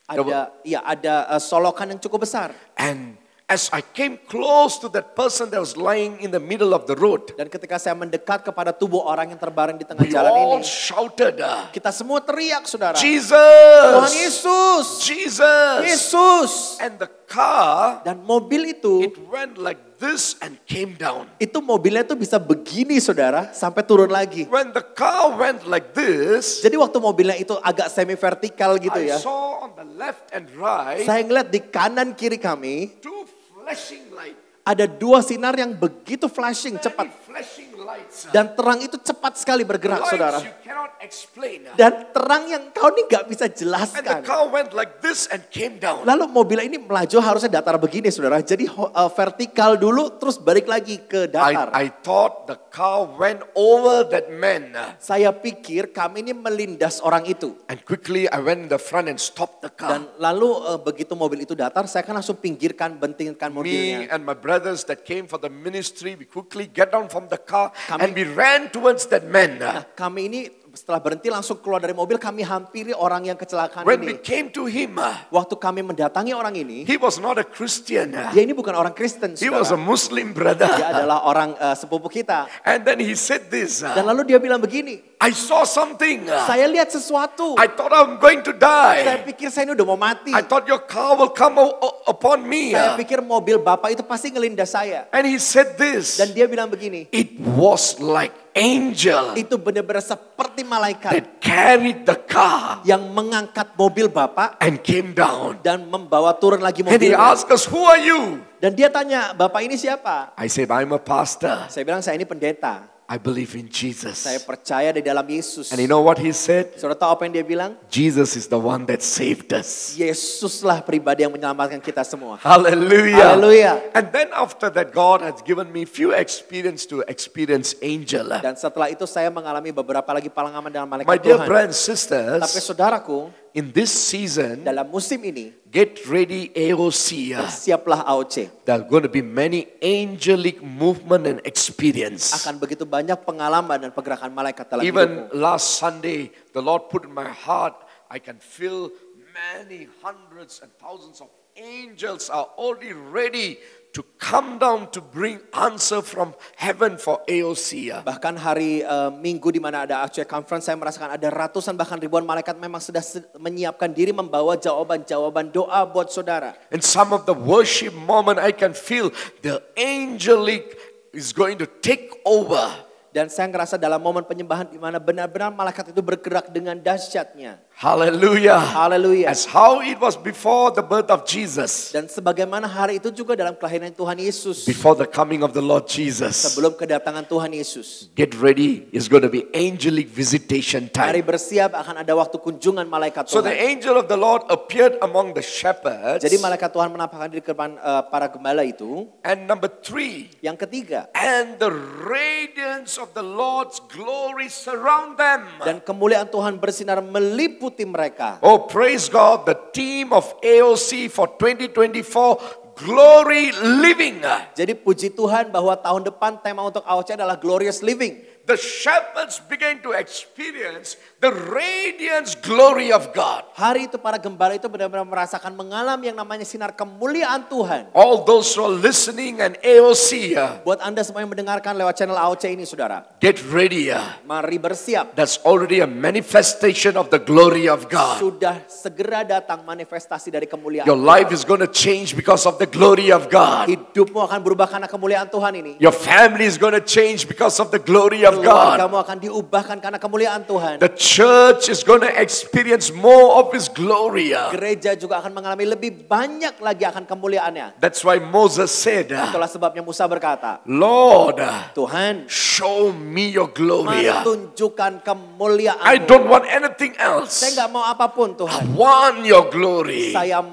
ada solokan yang cukup besar. And as I came close to that person that was lying in the middle of the road, Dan ketika saya mendekat kepada tubuh orang yang terbaring di tengah we jalan all ini, shouted, kita semua teriak, saudara. Tuhan Jesus! Yesus, Jesus! Yesus. And the car, Dan mobil itu, it went like this and came down. itu mobilnya tuh bisa begini, saudara, sampai turun lagi. When the car went like this, Jadi waktu mobilnya itu agak semi vertikal gitu I ya, saw on the left and right saya ngeliat di kanan kiri kami 2 flashing lights. ada 2 sinar yang begitu flashing Very cepat. flashing lights. Dan terang itu cepat sekali bergerak, saudara. Lights you cannot explain. Dan terang yang kau nih gak bisa And the jelaskan. car went like this and came down. Lalu mobil ini melaju harusnya datar begini, saudara. Jadi vertikal dulu terus balik lagi ke datar. I thought the car went over that man. Saya pikir kami ini melindas orang itu. And quickly I went in the front and stopped the car. Dan lalu begitu mobil itu datar, saya kan langsung pinggirkan, bentingkan Me mobilnya. and my brothers that came for the ministry, we quickly get down from the car Kami- and we ran towards that man. Nah, kami ini setelah berhenti langsung keluar dari mobil, kami hampiri orang yang kecelakaan When we ini. came to him, Waktu kami mendatangi orang ini, he was not a Christian. dia ini bukan orang Kristen, He was a saudara. Muslim brother. Dia adalah orang sepupu kita. And then he said this, Dan lalu dia bilang begini, I saw something. saya lihat sesuatu. I thought I'm going to Saya die. pikir saya ini udah mau mati. I thought your car will come upon me. Saya pikir mobil bapak itu pasti ngelindas saya. And he said this, Dan dia bilang begini, it was like angel itu benar-benar seperti malaikat that carried the car yang mengangkat mobil bapak and came down. dan membawa turun lagi And he mobilnya. asked us, who are you? Dan dia tanya, bapak ini siapa? I said, I'm a pastor. Saya bilang, saya ini pendeta. I believe in Jesus. Saya percaya di dalam Yesus. And you know what he said? Saudara tahu apa yang dia bilang? Jesus is the one that saved us. Yesuslah pribadi yang menyelamatkan kita semua. Hallelujah. Haleluya. And then after that, God has given me few experience to experience angel. Dan setelah itu saya mengalami beberapa lagi pengalaman dengan malaikat My dear Tuhan. brothers and Tapi sisters, saudaraku, in this season, dalam musim ini, get ready AOC. siaplah AOC. There are going to be many angelic movement and experience. Akan begitu banyak pengalaman dan pergerakan malaikat dalam Even hidupmu. last Sunday, the Lord put in my heart, I can feel many hundreds and thousands of angels are already ready to come down to bring answer from heaven for AOC. Bahkan hari Minggu di mana ada AOC Conference, saya merasakan ada ratusan bahkan ribuan malaikat memang sudah menyiapkan diri membawa jawaban-jawaban doa buat saudara. In some of the worship moment, I can feel the angelic is going to take over. Dan saya ngerasa dalam momen penyembahan di mana benar-benar malaikat itu bergerak dengan dahsyatnya. Hallelujah. Haleluya. As how it was before the birth of Jesus, Dan sebagaimana hari itu juga dalam kelahiran Tuhan Yesus. before the coming of the Lord Jesus. Sebelum kedatangan Tuhan Yesus. Get ready, it's going to be angelic visitation Mari time. bersiap, akan ada waktu kunjungan malaikat So the Tuhan. angel of the Lord appeared among the shepherds. Jadi malaikat Tuhan menampakkan diri di depan para gembala itu. And number 3, Yang ketiga, and the radiance of the Lord's glory surround them. dan kemuliaan Tuhan bersinar meliputi mereka. Oh, praise God, the theme of AOC for 2024, glory living. Jadi puji Tuhan bahwa tahun depan tema untuk AOC adalah Glorious Living. The shepherds began to experience the radiance glory of God. Hari itu para gembala itu benar-benar merasakan mengalami yang namanya sinar kemuliaan Tuhan. All those who are listening and AOC, Buat Anda semua yang mendengarkan lewat channel AOC ini saudara, get ready. mari bersiap. That's already a manifestation of the glory of God. Sudah segera datang manifestasi dari kemuliaan. Your life is going to change because of the glory of God. Hidupmu akan berubah karena kemuliaan Tuhan ini. Your family is going to change because of the glory of God. Keluargamu akan diubahkan karena kemuliaan Tuhan. The church is going to experience more of His glory. Gereja juga akan mengalami lebih banyak lagi akan kemuliaannya. That's why Moses said, Itulah sebabnya Musa berkata, Lord, Tuhan, show me your glory. mari tunjukkan kemuliaan. I don't want anything else. Saya nggak mau apapun Tuhan. Want your glory. Saya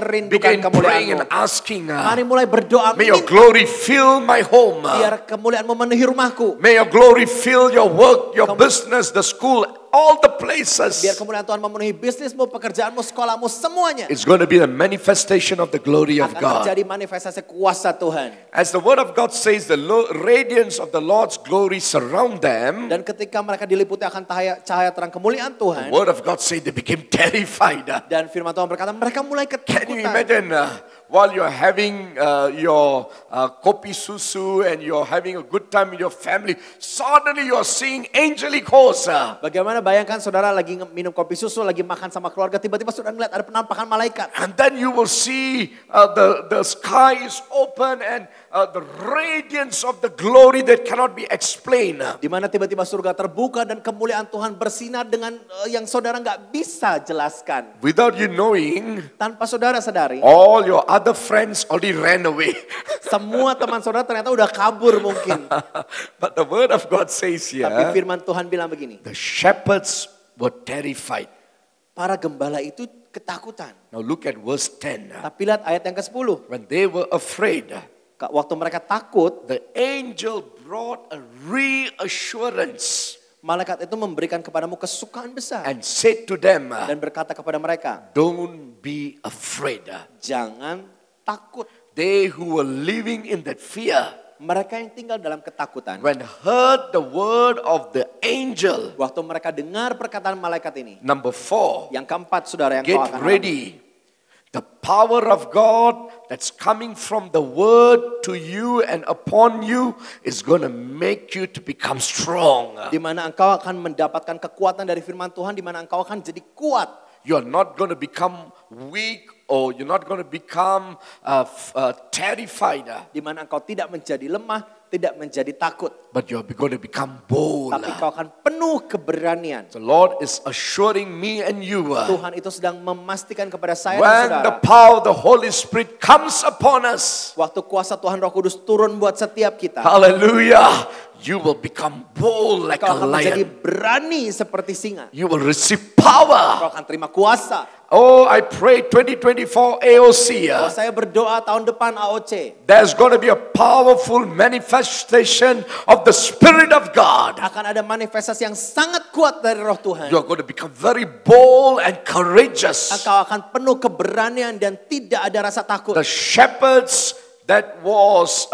rindukan Begin praying kemuliaan-Mu. and asking, Mari mulai berdoa, may your minta glory fill my home. biar kemuliaan memenuhi rumahku. May your glory fill your work, your business, the school, all the places. Biar kemuliaan Tuhan memenuhi bisnismu, pekerjaanmu, sekolahmu, semuanya. It's going to be the manifestation of the glory of Akan God. terjadi manifestasi kuasa Tuhan. As the word of God says, the radiance of the Lord's glory surround them. Dan ketika mereka diliputi akan cahaya terang kemuliaan Tuhan. The word of God says they became terrified. Dan firman Tuhan berkata mereka mulai Can you ketakutan. imagine while you're having your kopi susu and you're having a good time with your family, suddenly you're seeing angelic hosts. Bagaimana bayangkan saudara lagi minum kopi susu, lagi makan sama keluarga, tiba-tiba saudara melihat ada penampakan malaikat. And then you will see the sky is open and the radiance of the glory that cannot be explained. Di mana tiba-tiba surga terbuka dan kemuliaan Tuhan bersinar dengan yang saudara nggak bisa jelaskan. Without you knowing, Tanpa saudara sadari, all your other friends already ran away. semua teman saudara ternyata udah kabur mungkin. But the word of God says Tapi here, firman Tuhan bilang begini, the shepherds were terrified. para gembala itu ketakutan. Now look at verse 10. Tapi lihat ayat yang ke-10. When they were afraid, Waktu mereka takut, the angel brought a reassurance malaikat itu memberikan kepadamu kesukaan besar. and said to them, Dan berkata kepada mereka, don't be afraid. jangan takut. They who were living in that fear, Mereka yang tinggal dalam ketakutan, when heard the word of the angel, waktu mereka dengar perkataan malaikat ini, number 4, yang keempat saudara yang get kau akan alami. ready. The power of God that's coming from the word to you and upon you is going to make you to become strong. Di mana engkau akan mendapatkan kekuatan dari firman Tuhan, di mana engkau akan jadi kuat. You're not going to become weak or you're not going to become terrified. Di mana engkau tidak menjadi lemah, tidak menjadi takut. But you're going to become bold. Tapi kau akan penuh keberanian. The Lord is assuring me and you. Tuhan itu sedang memastikan kepada saya dan When saudara, the power of the Holy Spirit comes upon us, waktu kuasa Tuhan Roh Kudus turun buat setiap kita, hallelujah, you will become bold like kau a akan menjadi lion. berani seperti singa. You will receive Kau power. akan terima kuasa. Oh, I pray 2024 AOC. Kalau saya berdoa tahun depan AOC, There's going to be a powerful manifestation of the Spirit of God. akan ada manifestasi yang sangat kuat dari Roh Tuhan. You're going to become very bold and courageous. Engkau akan penuh keberanian dan tidak ada rasa takut. The shepherds that was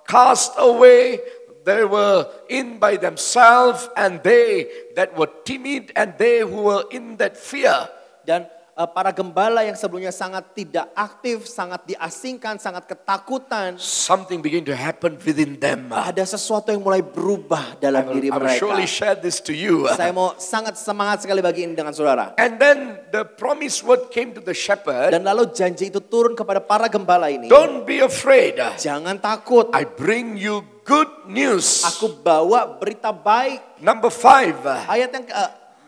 cast away, they were in by themselves, and they that were timid and they who were in that fear. Dan para gembala yang sebelumnya sangat tidak aktif, sangat diasingkan, sangat ketakutan, Something began to happen within them. ada sesuatu yang mulai berubah dalam diri I will mereka. surely share this to you. Saya mau sangat semangat sekali bagi ini dengan saudara. And then the promised word came to the shepherd. Dan lalu janji itu turun kepada para gembala ini. Don't be afraid. Jangan takut. I bring you good news. Aku bawa berita baik. Number 5. Ayat yang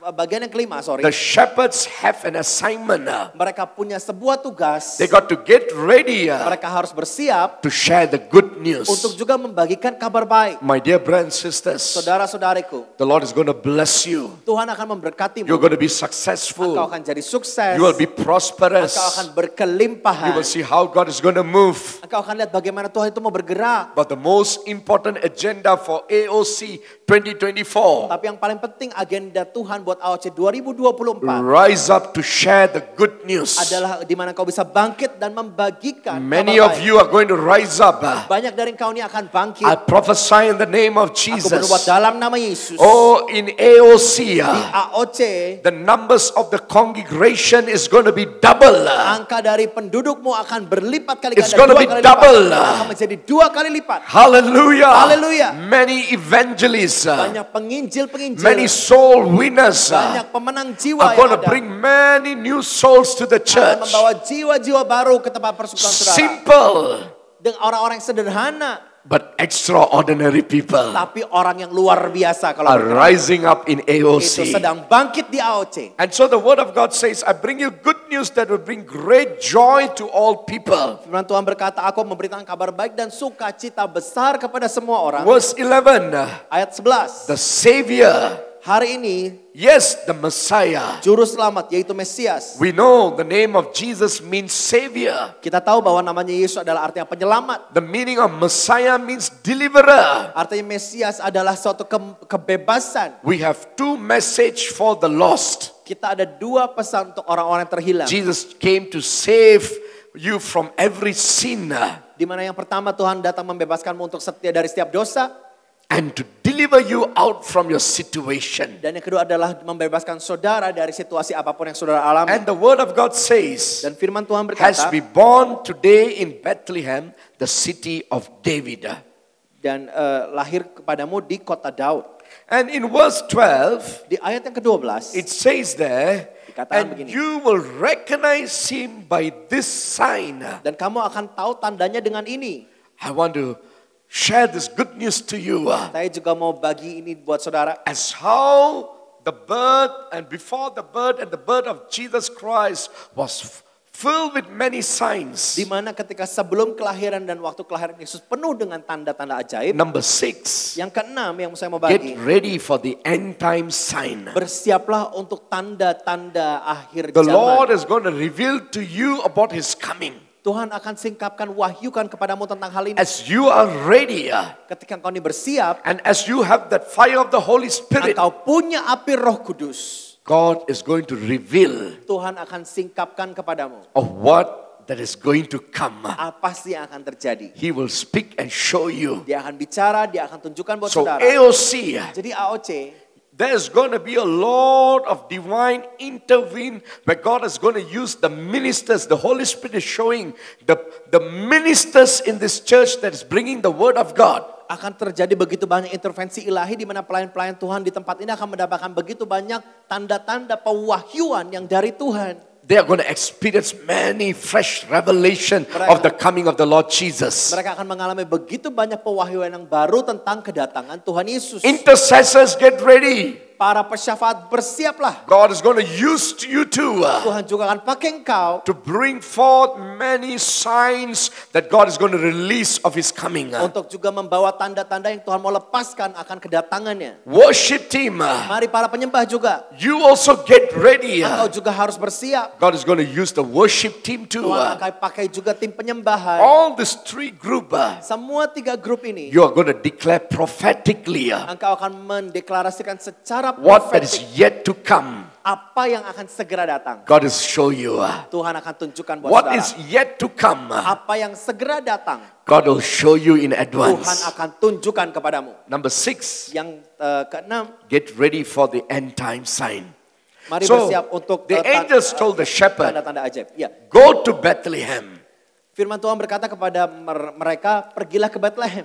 bagian yang kelima, the shepherds have an assignment. Mereka punya sebuah tugas. They got to get ready Mereka harus bersiap to share the good news. untuk juga membagikan kabar baik. My dear brothers and sisters, Saudara-saudariku, the Lord is going to bless you. Tuhan akan memberkatimu. You're going to be Engkau successful. akan jadi sukses. You will be prosperous. Engkau akan You berkelimpahan. will see how God is going to move. Engkau akan lihat bagaimana Tuhan itu mau bergerak. But the most important agenda for AOC 2024, Tapi yang paling penting agenda Tuhan buat AOC 2024 rise up to share the good news. adalah di mana kau bisa bangkit dan membagikan Many kabar of baik. you are going to rise up. Banyak dari engkau ini akan bangkit. I prophesy in the name of Aku berbuat Jesus. dalam nama Yesus. Oh, in AOC, Di AOC, the numbers of the congregation is going to be double. angka dari pendudukmu akan berlipat kali It's ganda, gonna dua be kali double. lipat. Akan menjadi 2 kali lipat. Hallelujah. Hallelujah. Many evangelists, Banyak penginjil-penginjil, many soul winners banyak pemenang jiwa are yang going to ada. bring many new souls to the Akan church. membawa jiwa-jiwa baru ke tempat persekutuan saudara. Simple, Dengan orang-orang yang sederhana, but extraordinary people tapi orang yang luar biasa kalau are bergerak. rising up in Itu AOC. sedang bangkit di AOC. And so the word of God says, I bring you good news that will bring great joy to all people. Firman Tuhan berkata, aku memberitakan kabar baik dan sukacita besar kepada semua orang. Verse 11, Ayat 11. the Savior, Hari ini, yes, the Messiah. juru selamat yaitu Mesias. We know the name of Jesus means Savior. Kita tahu bahwa namanya Yesus adalah artinya penyelamat. The meaning of Messiah means deliverer. Artinya Mesias adalah suatu kebebasan. We have two message for the lost. Kita ada 2 pesan untuk orang-orang yang terhilang. Jesus came to save you from every sin Di mana yang pertama Tuhan datang membebaskanmu untuk dari setiap dosa. and to deliver you out from your situation. Dan yang kedua adalah membebaskan saudara dari situasi apapun yang saudara alami. And the word of God says, Dan firman Tuhan has berkata, been born today in Bethlehem, the city of David. dan lahir kepadamu di kota Daud. And in verse 12, Di ayat yang ke-12, it says there, Dikatakan and begini. you will recognize him by this sign. dan kamu akan tahu tandanya dengan ini. I want to share this good news to you. Saya juga mau bagi ini buat saudara. As how the birth and before the birth and the birth of Jesus Christ was filled with many signs. Di mana ketika sebelum kelahiran dan waktu kelahiran Yesus penuh dengan tanda-tanda ajaib. Number 6, Yang keenam yang saya mau get bagi. ready for the end time sign. Bersiaplah untuk tanda-tanda akhir The Lord zaman. is going to reveal to you about his coming. Tuhan akan singkapkan, wahyukan kepadamu tentang hal ini. As you are ready Ketika engkau ini bersiap, and as you have that fire of the Holy Spirit, engkau punya api Roh Kudus. God is going to reveal Tuhan akan singkapkan kepadamu. of what that is going to come. Apa sih yang akan terjadi? He will speak and show you. Dia akan bicara, dia akan tunjukkan buat So saudara. AOC, Jadi AOC, there's going to be a lot of divine intervene where God is going to use the ministers. The Holy Spirit is showing the ministers in this church that is bringing the word of God. akan terjadi begitu banyak intervensi ilahi di mana pelayan-pelayan Tuhan di tempat ini akan mendapatkan begitu banyak tanda-tanda pewahyuan yang dari Tuhan. They are going to experience many fresh revelation of the coming of the Lord Jesus. Mereka akan mengalami begitu banyak pewahyuan yang baru tentang kedatangan Tuhan Yesus. Intercessors, get ready. Para pesyafaat bersiaplah. God is going to use you too Tuhan juga akan pakai engkau to bring forth many signs that God is going to release of his coming. untuk juga membawa tanda-tanda yang Tuhan mau lepaskan akan kedatangannya. Worship team, Mari para penyembah juga. you also get ready. Engkau juga harus bersiap. God is going to use the worship team too. Tuhan akan pakai juga tim penyembahan. All these three group, Semua 3 grup ini, you are going to declare prophetically engkau akan mendeklarasikan secara what that is profetik yet to come. apa yang akan segera datang. God is show you Tuhan akan tunjukkan buat what saudara. is yet to come. Apa yang segera datang, God will show you in Tuhan advance. akan tunjukkan kepadamu. Number 6, Yang keenam, get ready for the end time sign. mari So, bersiap untuk the angels told the shepherd, tanda-tanda ajaib. Ya, go to Bethlehem. firman Tuhan berkata kepada mereka, pergilah ke Bethlehem.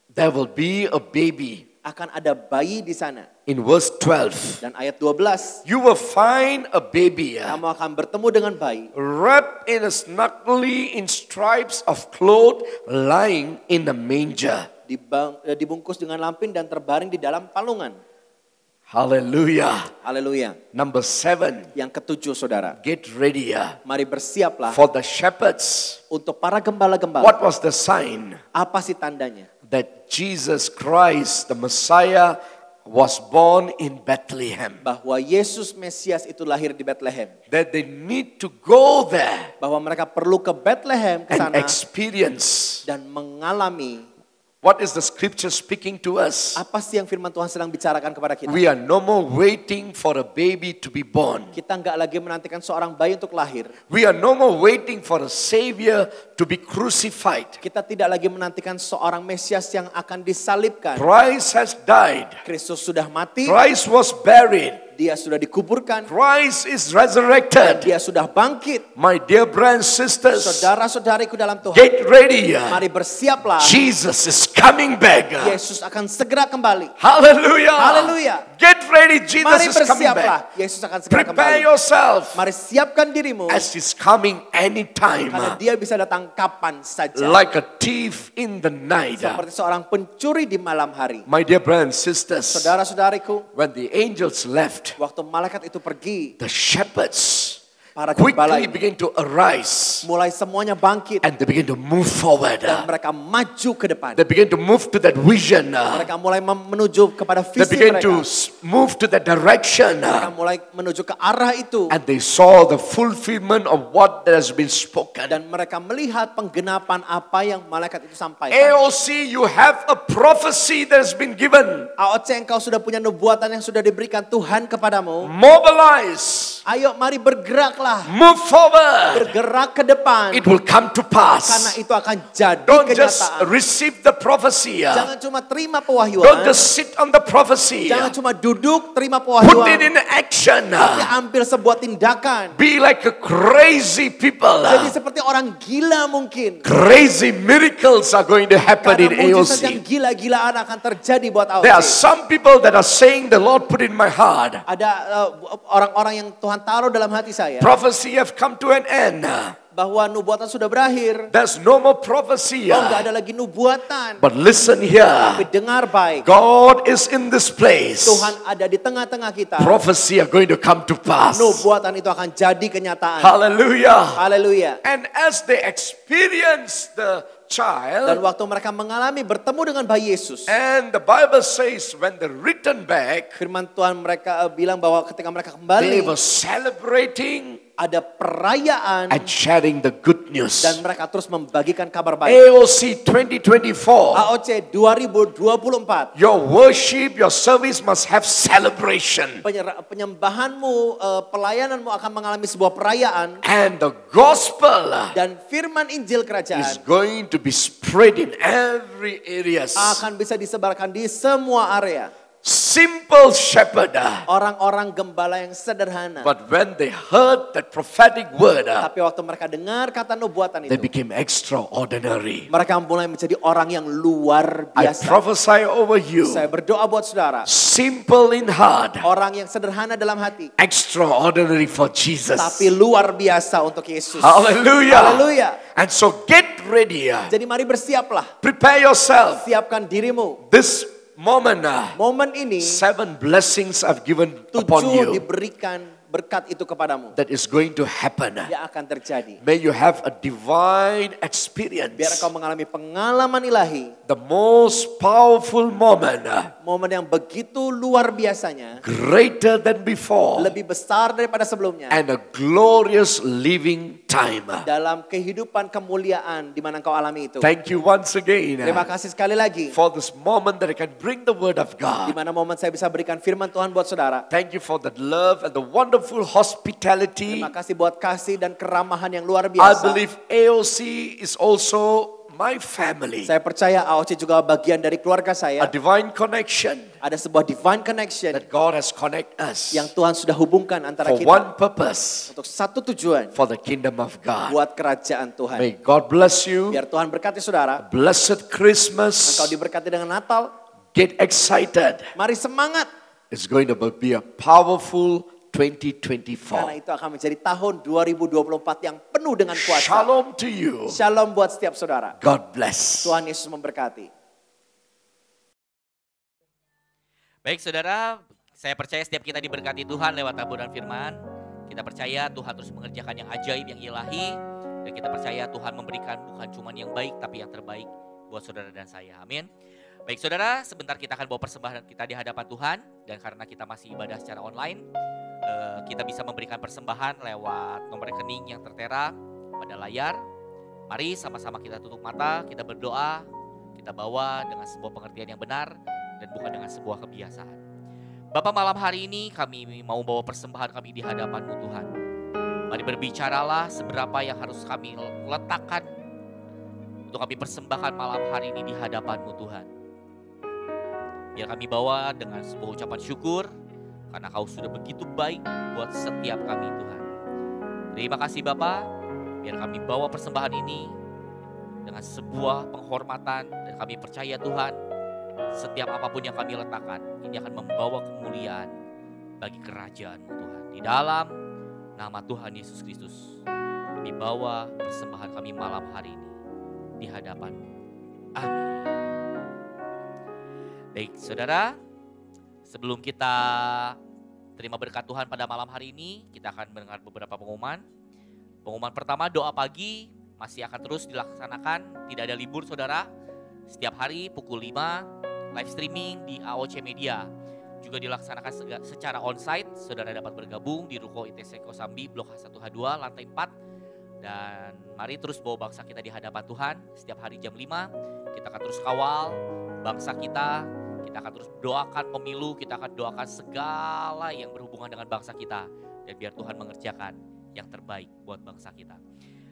There will be a baby. Akan ada bayi di sana. In verse 12, Dan ayat 12, you will find a baby kamu akan bertemu dengan bayi wrapped in a snugly in stripes of cloth lying in a manger. dibungkus dengan lampin dan terbaring di dalam palungan. Hallelujah. Haleluya. Number 7, Yang ketujuh saudara, get ready mari bersiaplah for the shepherds. untuk para gembala-gembala. What was the sign? Apa sih tandanya? That Jesus Christ, the Messiah, was born in Bethlehem. Bahwa Yesus Mesias itu lahir di Bethlehem. That they need to go there Bahwa mereka perlu ke Bethlehem, ke and sana, experience. dan mengalami. What is the scripture speaking to us? Apa sih yang firman Tuhan sedang bicarakan kepada kita? We are no more waiting for a baby to be born. Kita nggak lagi menantikan seorang bayi untuk lahir. We are no more waiting for a savior to be crucified. Kita tidak lagi menantikan seorang Mesias yang akan disalibkan. Christ has died. Kristus sudah mati, Christ was buried. dia sudah dikuburkan, Christ is resurrected. dia sudah bangkit. My dear brothers and sisters, Saudara-saudariku dalam Tuhan, get ready. mari bersiaplah. Jesus is coming back. Yesus akan segera kembali. Hallelujah. Hallelujah. Get ready. Jesus Mari is coming bersiaplah. back. Yesus akan segera Prepare kembali. yourself Mari siapkan dirimu, as he's coming anytime. karena dia bisa datang kapan saja. Like a thief in the night. Seperti seorang pencuri di malam hari. My dear brothers and sisters, Saudara-saudariku, when the angels left, waktu malaikat itu pergi, the shepherds para gembala quickly ini begin to arise mulai semuanya bangkit and they begin to move forward. dan mereka maju ke depan. They begin to move to that vision. Mereka mulai menuju kepada They visi begin mereka. to move to that direction. Mereka mulai menuju ke arah itu. And they saw the fulfillment of what has been spoken. Dan mereka melihat penggenapan apa yang malaikat itu sampaikan. AOC, you have a prophecy that has been given. AOC, engkau sudah punya nubuatan yang sudah diberikan Tuhan kepadamu. Mobilize. Ayo mari bergeraklah. Move forward. Bergerak ke depan. It will come to Karena pass. itu akan jadi Don't just kenyataan. receive the prophecy. Jangan cuma terima Don't pewahyuan. just sit on the prophecy. Jangan cuma duduk terima Put pewahyuan. it in action. Tapi ambil sebuah tindakan. Be like a crazy people. Jadi seperti orang gila mungkin. Crazy miracles are going to happen in Karena mujizat yang AOC. gila-gilaan akan terjadi buat There are AOC. some people that are saying the Lord put in my heart. Ada orang-orang yang Tuhan taruh dalam hati saya. Prophecy have come to an end. Bahwa nubuatan sudah berakhir. There's no more prophecy. Oh, nggak ada lagi nubuatan. But listen here. Tapi dengar baik. God is in this place. Tuhan ada di tengah-tengah kita. Prophecy are going to come to pass. Nubuatan itu akan jadi kenyataan. Hallelujah. Haleluya. And as they experience the Dan child, waktu mereka mengalami bertemu dengan bayi Yesus. and the Bible says when they return back, Firman Tuhan mereka bilang bahwa ketika mereka they kembali were celebrating ada perayaan and sharing the good news. dan mereka terus membagikan kabar baik. AOC 2024, AOC 2024. your worship, your service must have celebration. Penyembahanmu, pelayananmu akan mengalami sebuah perayaan And the gospel dan firman Injil is kerajaan going to be spread in every areas. akan bisa disebarkan di semua area. Simple shepherd. Orang-orang gembala yang sederhana. But when they heard that prophetic word, Tapi waktu mereka dengar kata nubuatan they itu, became extraordinary. mereka mulai menjadi orang yang luar I biasa. prophesy over you. Saya berdoa buat saudara, Simple in heart, orang yang sederhana dalam hati, extraordinary for Jesus. tapi luar biasa untuk Yesus. Hallelujah. Haleluya. And so get ready. Jadi mari bersiaplah, Prepare yourself. siapkan dirimu. This moment, Momen ini 7 blessings I've given upon 7 you diberikan berkat itu kepadamu that is going to happen. yang akan terjadi. May you have a divine Biar experience. engkau mengalami pengalaman ilahi, The most powerful moment, momen yang begitu luar biasanya, greater than before, lebih besar daripada sebelumnya, and a glorious living time. dalam kehidupan kemuliaan di mana engkau alami itu. Thank you once again Terima kasih sekali lagi for this moment that I can bring the word of di God. mana momen saya bisa berikan firman Tuhan buat saudara. Thank you for that love and the wonderful hospitality. Terima kasih buat kasih dan keramahan yang luar I biasa. believe AOC is also my family. Saya percaya AOC juga bagian dari keluarga A saya. divine connection Ada sebuah divine connection that God has connected us yang Tuhan sudah hubungkan antara for kita one purpose, untuk satu tujuan, for the kingdom of God. buat kerajaan Tuhan. May God bless you. Biar Tuhan berkati saudara. Blessed Christmas. Engkau diberkati dengan Natal. Get excited. Mari semangat. It's going to be a powerful Karena 2024. itu akan menjadi tahun 2024 yang penuh dengan kuasa. Shalom to you. Shalom buat setiap saudara. God bless. Tuhan Yesus memberkati. Baik saudara, Saya percaya setiap kita diberkati Tuhan lewat taburan firman. Kita percaya Tuhan terus mengerjakan yang ajaib, yang ilahi. Dan kita percaya Tuhan memberikan bukan cuma yang baik, tapi yang terbaik buat saudara dan saya. Amin. Baik saudara, sebentar kita akan bawa persembahan kita di hadapan Tuhan. Dan karena kita masih ibadah secara online, kita bisa memberikan persembahan lewat nomor rekening yang tertera pada layar. Mari sama-sama kita tutup mata, kita berdoa, kita bawa dengan sebuah pengertian yang benar dan bukan dengan sebuah kebiasaan. Bapa, malam hari ini kami mau bawa persembahan kami di hadapan-Mu Tuhan. Mari berbicaralah seberapa yang harus kami letakkan untuk kami persembahkan malam hari ini di hadapan-Mu Tuhan. Biar kami bawa dengan sebuah ucapan syukur karena Kau sudah begitu baik buat setiap kami Tuhan. Terima kasih Bapa, biar kami bawa persembahan ini dengan sebuah penghormatan dan kami percaya Tuhan, setiap apapun yang kami letakkan ini akan membawa kemuliaan bagi kerajaan-Mu Tuhan. Di dalam nama Tuhan Yesus Kristus kami bawa persembahan kami malam hari ini di hadapan-Mu. Amin. Baik saudara, sebelum kita terima berkat Tuhan pada malam hari ini, kita akan mendengar beberapa pengumuman. Pengumuman pertama, doa pagi masih akan terus dilaksanakan, tidak ada libur saudara. Setiap hari pukul 5, live streaming di AOC Media. Juga dilaksanakan secara onsite, saudara dapat bergabung di Ruko ITC Kosambi, Blok H1H2, lantai 4. Dan mari terus bawa bangsa kita di hadapan Tuhan. Setiap hari jam 5, kita akan terus kawal bangsa kita akan terus doakan pemilu, kita akan doakan segala yang berhubungan dengan bangsa kita. Dan biar Tuhan mengerjakan yang terbaik buat bangsa kita.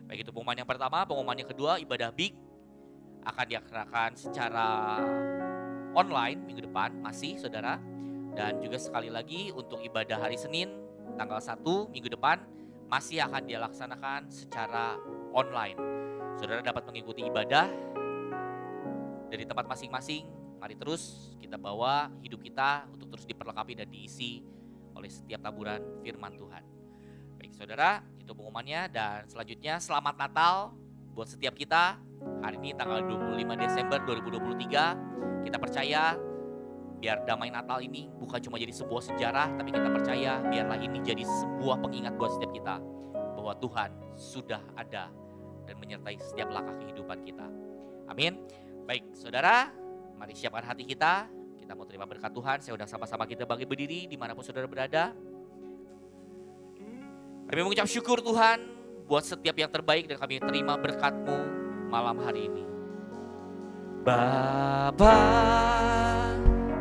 Baik, itu pengumuman yang pertama. Pengumuman yang kedua, ibadah Big akan dilaksanakan secara online minggu depan, masih saudara. Dan juga sekali lagi untuk ibadah hari Senin tanggal 1 minggu depan masih akan dilaksanakan secara online. Saudara dapat mengikuti ibadah dari tempat masing-masing. Mari terus kita bawa hidup kita untuk terus diperlengkapi dan diisi oleh setiap taburan firman Tuhan. Baik saudara, itu pengumumannya. Dan selanjutnya selamat Natal buat setiap kita. Hari ini tanggal 25 Desember 2023. Kita percaya biar damai Natal ini bukan cuma jadi sebuah sejarah, tapi kita percaya biarlah ini jadi sebuah pengingat buat setiap kita bahwa Tuhan sudah ada dan menyertai setiap langkah kehidupan kita. Amin. Baik saudara, mari siapkan hati kita. Kita mau terima berkat Tuhan. Saya undang sama-sama kita bangkit berdiri dimanapun saudara berada. Kami mengucap syukur Tuhan buat setiap yang terbaik dan kami terima berkat-Mu malam hari ini. Bapa,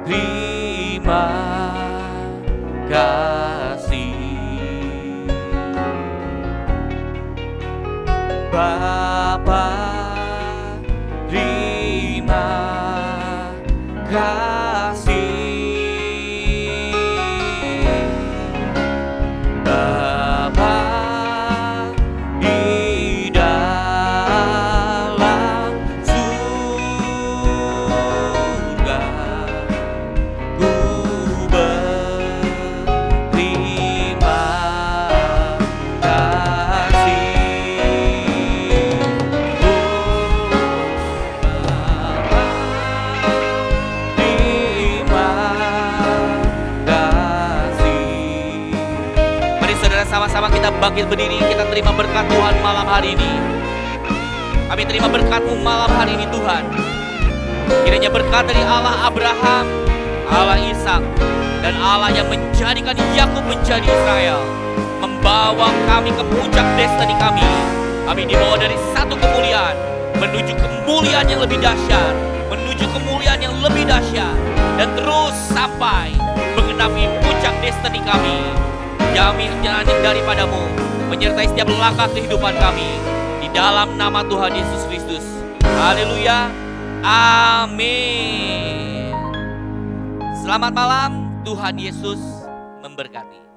terima kasih. Bapa, terima kasih. Bapa di dalam surga, ku berterima kasih. Sama-sama kita bangkit berdiri, kita terima berkat Tuhan malam hari ini. Kami terima berkat-Mu malam hari ini Tuhan. Kiranya berkat dari Allah Abraham, Allah Ishak, dan Allah yang menjadikan Yakub menjadi Israel, membawa kami ke puncak destiny kami. Kami dibawa dari satu kemuliaan menuju kemuliaan yang lebih dahsyat, menuju kemuliaan yang lebih dahsyat, dan terus sampai mengenapi puncak destiny kami. Kami menyanyi daripada-Mu, menyertai setiap langkah kehidupan kami. Di dalam nama Tuhan Yesus Kristus. Haleluya. Amin. Selamat malam, Tuhan Yesus memberkati.